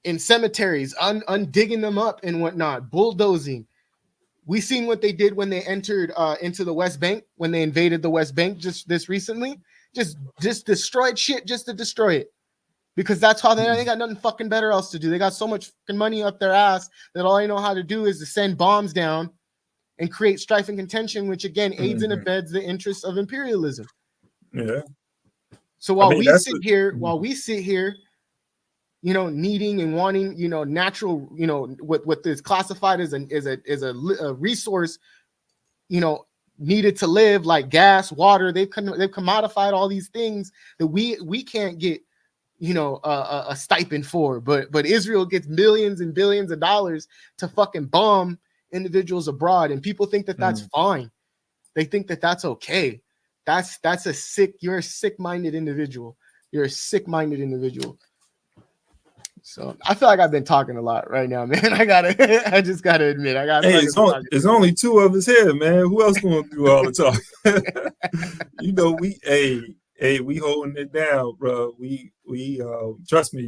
in cemeteries, undigging them up and whatnot, bulldozing. We seen what they did when they entered into the West Bank, when they invaded the West Bank just this recently. Just destroyed shit just to destroy it, because that's how they got nothing fucking better else to do. They got so much fucking money up their ass that all they know how to do is to send bombs down and create strife and contention, which again aids and abets the interests of imperialism. Yeah. So while we sit here, you know, needing and wanting, you know, natural, you know, what is classified as a resource, you know, needed to live, like gas, water, they've commodified all these things that we can't get, you know, a stipend for, but Israel gets millions and billions of dollars to fucking bomb individuals abroad, and people think that that's fine. They think that that's okay. You're a sick-minded individual. You're a sick-minded individual. So I feel like I've been talking a lot right now, man. I just gotta admit, Hey, it's only two of us here, man. Who else gonna do all the talk? You know, we holding it down, bro. We trust me,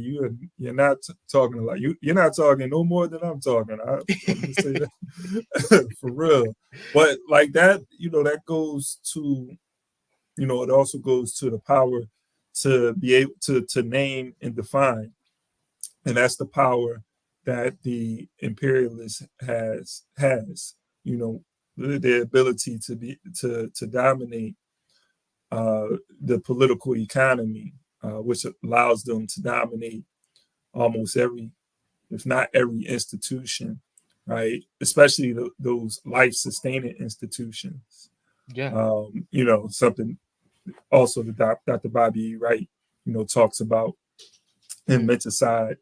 you're not talking a lot. You're not talking no more than I'm talking. I'm gonna say that for real. But like that, you know, that goes to, you know, it also goes to the power to be able to name and define. And that's the power that the imperialist has, you know, the ability to dominate the political economy, which allows them to dominate almost every, if not every institution, right? Especially those life-sustaining institutions. Yeah. You know, something also that Dr. Bobby Wright, you know, talks about in Menticide.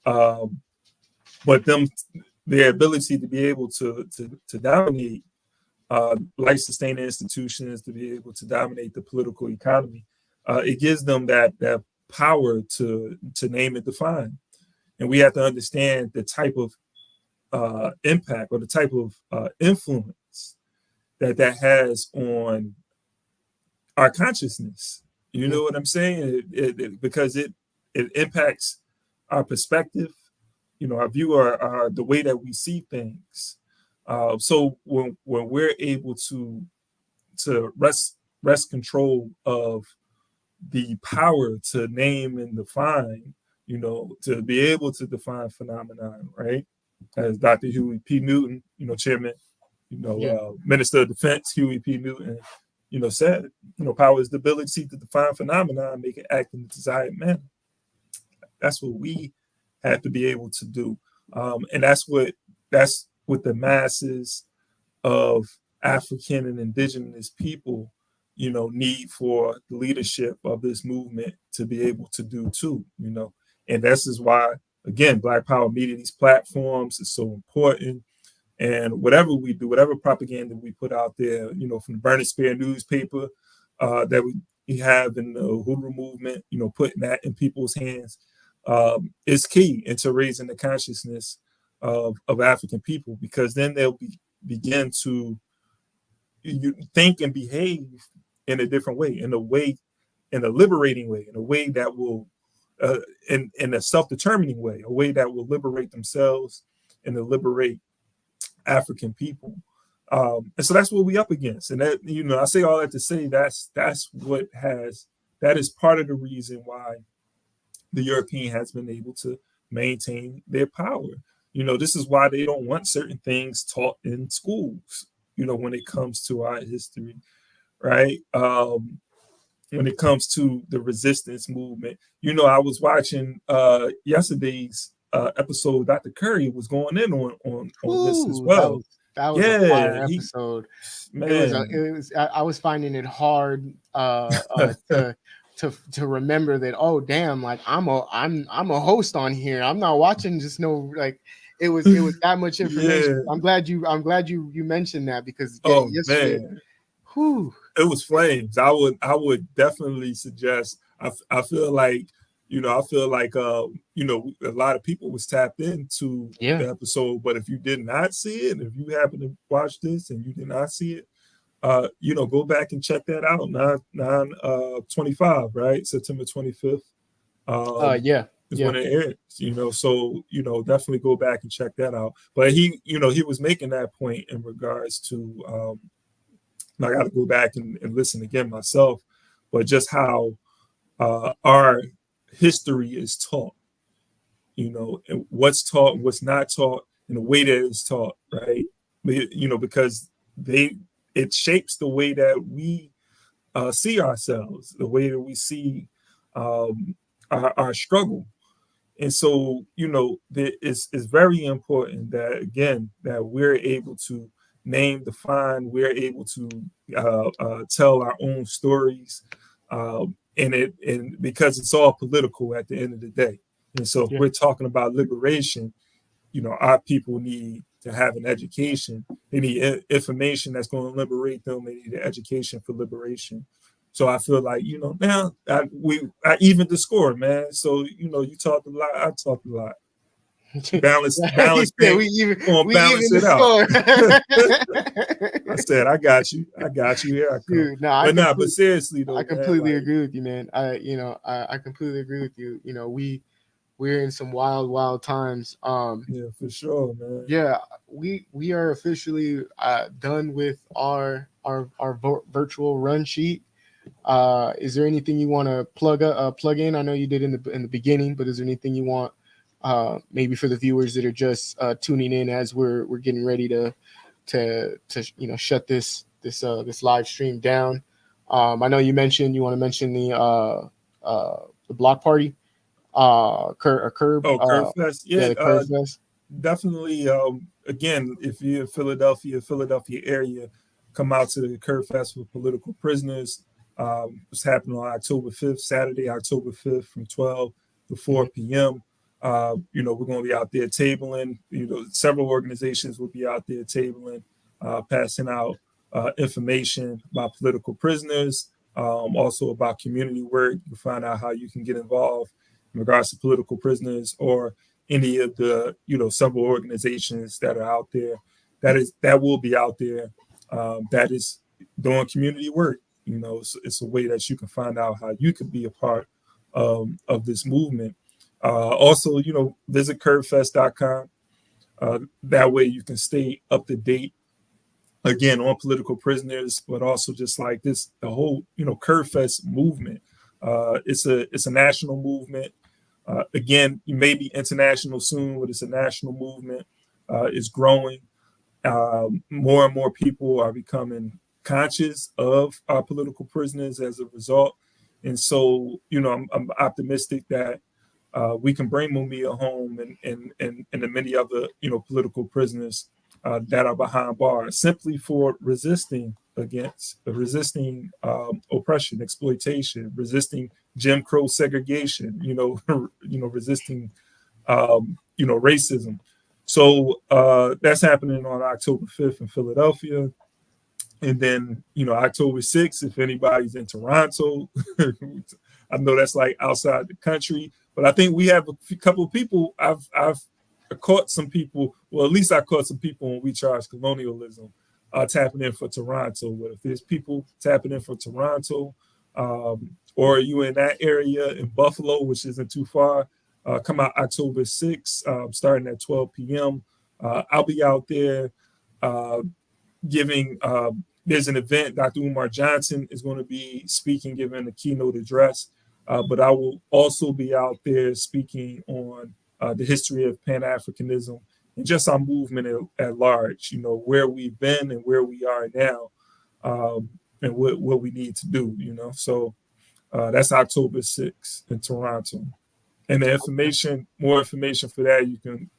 But their ability to be able to dominate life-sustaining institutions, to be able to dominate the political economy, it gives them that power to name and define. And we have to understand the type of impact or the type of influence that has on our consciousness. You know what I'm saying? Because it impacts our perspective, you know, our view, our the way that we see things. So when we're able to wrest control of the power to name and define, you know, to be able to define phenomenon, right? As Dr. Huey P. Newton, you know, chairman, you know, Minister of Defense Huey P. Newton, you know, said, you know, power is the ability to define phenomena and make it act in the desired manner. That's what we have to be able to do, and that's what the masses of African and indigenous people, you know, need for the leadership of this movement to be able to do too. You know, and this is why, again, Black Power Media, these platforms is so important. And whatever we do, whatever propaganda we put out there, you know, from the Burning Spear newspaper that we have in the Hoodoo movement, you know, putting that in people's hands. Is key into raising the consciousness of African people, because then they'll begin to think and behave in a different way, in a liberating way, in a way that will, in a self-determining way, a way that will liberate themselves and to liberate African people. And so that's what we up against. And that, you know, I say all that to say that is part of the reason why the European has been able to maintain their power. You know, this is why they don't want certain things taught in schools, you know, when it comes to our history, right? When it comes to the resistance movement. You know, I was watching yesterday's episode. Dr. Curry was going in on this as well. That was a fire episode. Man. I was finding it hard to remember that, oh damn, like I'm a host on here. I'm not watching just no, like it was that much information. Yeah. I'm glad you mentioned that, because Oh yesterday, man, whew, it was flames. I would definitely suggest. I feel like, I feel like a lot of people was tapped into the episode, but if you did not see it, if you happen to watch this and you did not see it, go back and check that out. 9/25, right? September 25th. Is when it airs, so definitely go back and check that out. But he was making that point in regards to I got to go back and listen again myself, but just how our history is taught, and what's taught and what's not taught, and the way that it's taught, right? Because it shapes the way that we see ourselves, the way that we see our struggle. And so, it's very important that, again, that we're able to name, define, we're able to tell our own stories, and because it's all political at the end of the day. And so if we're talking about liberation, our people need to have an education. They need information that's going to liberate them. They need an education for liberation. So I feel like, now I evened the score, man. So, you talked a lot, I talked a lot. Balance we even it out. I said, I got you. Here I come. Dude, but seriously though, I completely agree with you, man. I completely agree with you. We're in some wild times. Yeah, for sure, man. Yeah, we are officially done with our virtual run sheet. Is there anything you want to plug in? I know you did in the beginning, but is there anything you want maybe for the viewers that are just tuning in as we're getting ready to shut this live stream down? I know you mentioned you want to mention the block party, curb. Oh, Curb Fest. Yeah, the Curb Fest. Definitely. Again, if you're in Philadelphia area, come out to the Curb Fest for political prisoners. It's happening on October 5th, Saturday, October 5th, from 12 to 4 p.m. We're going to be out there tabling. Several organizations will be out there tabling, passing out information about political prisoners, also about community work. You can find out how you can get involved in regards to political prisoners or any of the several organizations that are out there that will be out there that is doing community work. It's a way that you can find out how you could be a part of this movement. Also, visit curbfest.com. That way you can stay up to date, again, on political prisoners, but also just like this, the whole, Curb Fest movement. It's a national movement. Again, you may be international soon, but it's a national movement. It's growing. More and more people are becoming conscious of our political prisoners as a result. And so, I'm optimistic that we can bring Mumia home and the many other, political prisoners that are behind bars simply for resisting oppression, exploitation, resisting Jim Crow segregation, resisting, racism. So that's happening on October 5th in Philadelphia. And then, October 6th, if anybody's in Toronto, I know that's like outside the country, but I think we have a couple of people. I've caught some people, well, at least I caught some people when We Charge Colonialism tapping in for Toronto. But if there's people tapping in for Toronto, or you in that area in Buffalo, which isn't too far, come out October 6th, starting at 12 p.m. I'll be out there giving, there's an event, Dr. Umar Johnson is going to be speaking, giving a keynote address, but I will also be out there speaking on the history of Pan-Africanism and just our movement at large, where we've been and where we are now, and what we need to do, So that's October 6th in Toronto. And the more information for that, you can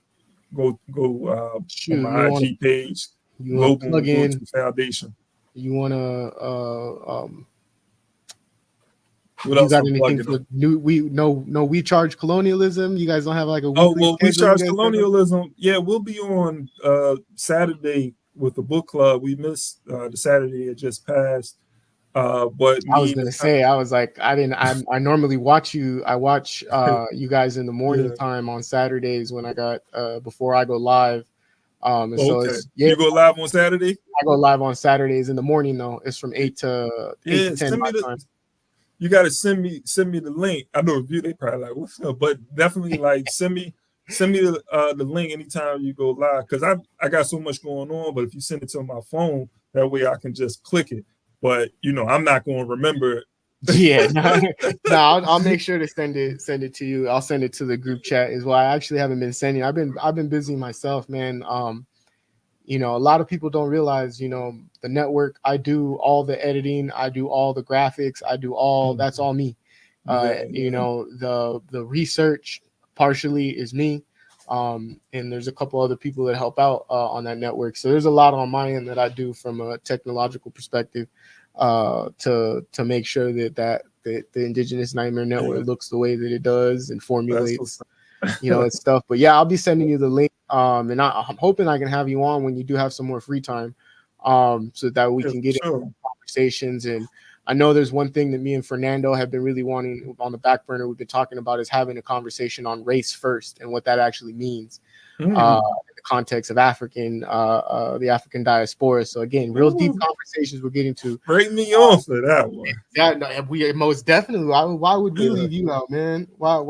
go on my IG page, Global Foundation. You want to What you else got I'm anything plugging for We Charge Colonialism? You guys don't have like a Oh, weekly well, We schedule Charge you guys Colonialism. Yeah, we'll be on Saturday with the book club. We missed the Saturday it just passed. But I was gonna say, I was like, I normally watch you. I watch you guys in the morning time on Saturdays when I got before I go live. And so okay. it's yeah. You go live on Saturday? I go live on Saturdays in the morning though. It's from 8 to 10 send my me time. You gotta send me the link. I know they probably like what's up, but definitely like send me the link anytime you go live, because I got so much going on. But if you send it to my phone, that way I can just click it. But I'm not going to remember it. Yeah, no, I'll make sure to send it to you. I'll send it to the group chat as well. I actually haven't been sending. I've been busy myself, man. A lot of people don't realize, the network. I do all the editing. I do all the graphics. I do all. That's all me. The research partially is me. And there's a couple other people that help out on that network. So there's a lot on my end that I do from a technological perspective to make sure that the Indigenous Nightmare Network looks the way that it does and formulates, and stuff. But yeah, I'll be sending you the link. And I'm hoping I can have you on when you do have some more free time, so that we can get into conversations. And I know there's one thing that me and Fernando have been really wanting on the back burner. We've been talking about is having a conversation on race first and what that actually means in the context of the African diaspora. So again, real deep conversations we're getting to. Break me off for that one. Yeah, we most definitely. Why would we leave you out, man? Why?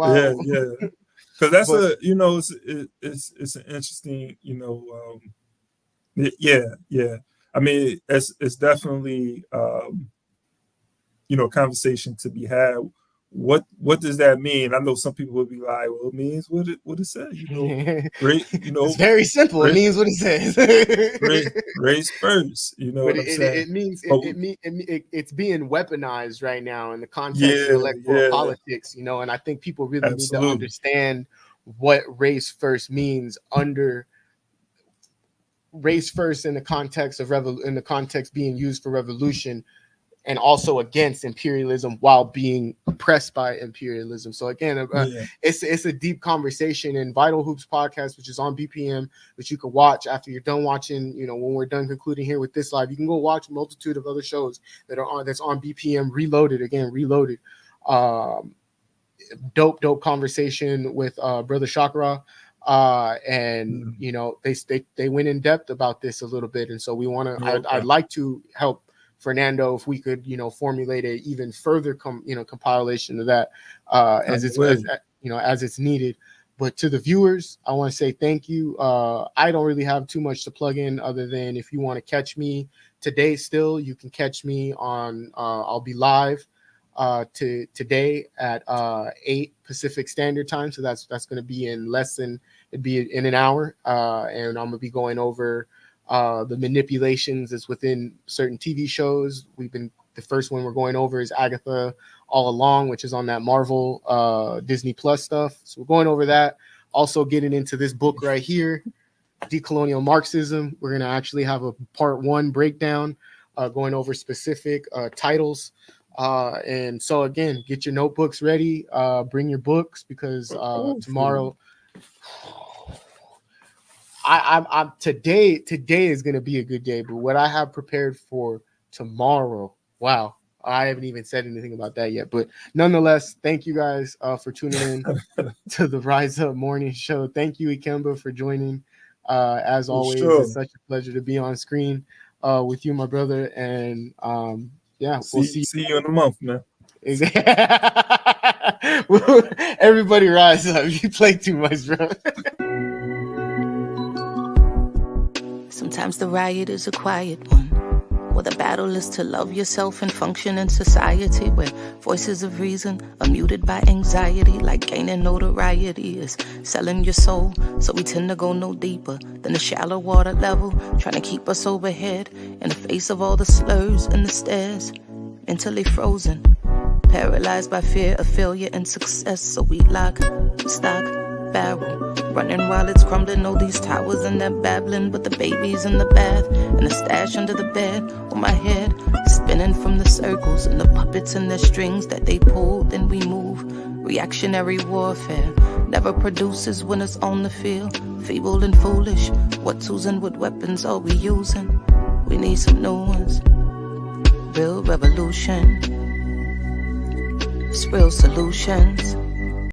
Yeah. Because that's it's an interesting, yeah. I mean, it's definitely conversation to be had. What does that mean? I know some people would be like, well, it means what it says. It's very simple. It means what it says. Race first. What I'm saying? It means it's being weaponized right now in the context of electoral politics. And I think people really need to understand what race first means under race first in the context of in the context being used for revolution, and also against imperialism while being oppressed by imperialism. So again, it's a deep conversation. In Vital Hoops podcast, which is on BPM, which you can watch after you're done watching. When we're done concluding here with this live, you can go watch a multitude of other shows that's on BPM. Reloaded. Dope conversation with Brother Chakra. And they went in depth about this a little bit, and so we want to. I'd like to help Fernando if we could, formulate a even further compilation of that as it's needed. But to the viewers, I want to say thank you. I don't really have too much to plug in other than if you want to catch me today, still you can catch me on. I'll be live today at 8 Pacific Standard Time, so that's going to be in it'd be in an hour, and I'm gonna be going over the manipulations that's within certain TV shows. The first one we're going over is Agatha All Along, which is on that Marvel Disney Plus stuff. So we're going over that. Also getting into this book right here, Decolonial Marxism. We're gonna actually have a part 1 breakdown, going over specific titles. And so again, get your notebooks ready. Bring your books because tomorrow. I'm today is going to be a good day, but what I have prepared for tomorrow, wow, I haven't even said anything about that yet. But nonetheless, thank you guys for tuning in to the Rise Up Morning Show. Thank you, Ikemba, for joining. As always, it's such a pleasure to be on screen with you, my brother. And we'll see you in a month, man. Everybody rise up. You play too much, bro. Sometimes the riot is a quiet one, where the battle is to love yourself and function in society, where voices of reason are muted by anxiety, like gaining notoriety is selling your soul. So we tend to go no deeper than the shallow water level, trying to keep us overhead in the face of all the slurs and the stares, mentally frozen, paralyzed by fear of failure and success. So we lock, we stock, barrel. Running while it's crumbling, all these towers and they're babbling. But the baby's in the bath and the stash under the bed. On my head, spinning from the circles and the puppets and the strings that they pull, then we move. Reactionary warfare never produces when it's on the field. Feeble and foolish, what tools and what weapons are we using? We need some new ones. Real revolution, it's real solutions.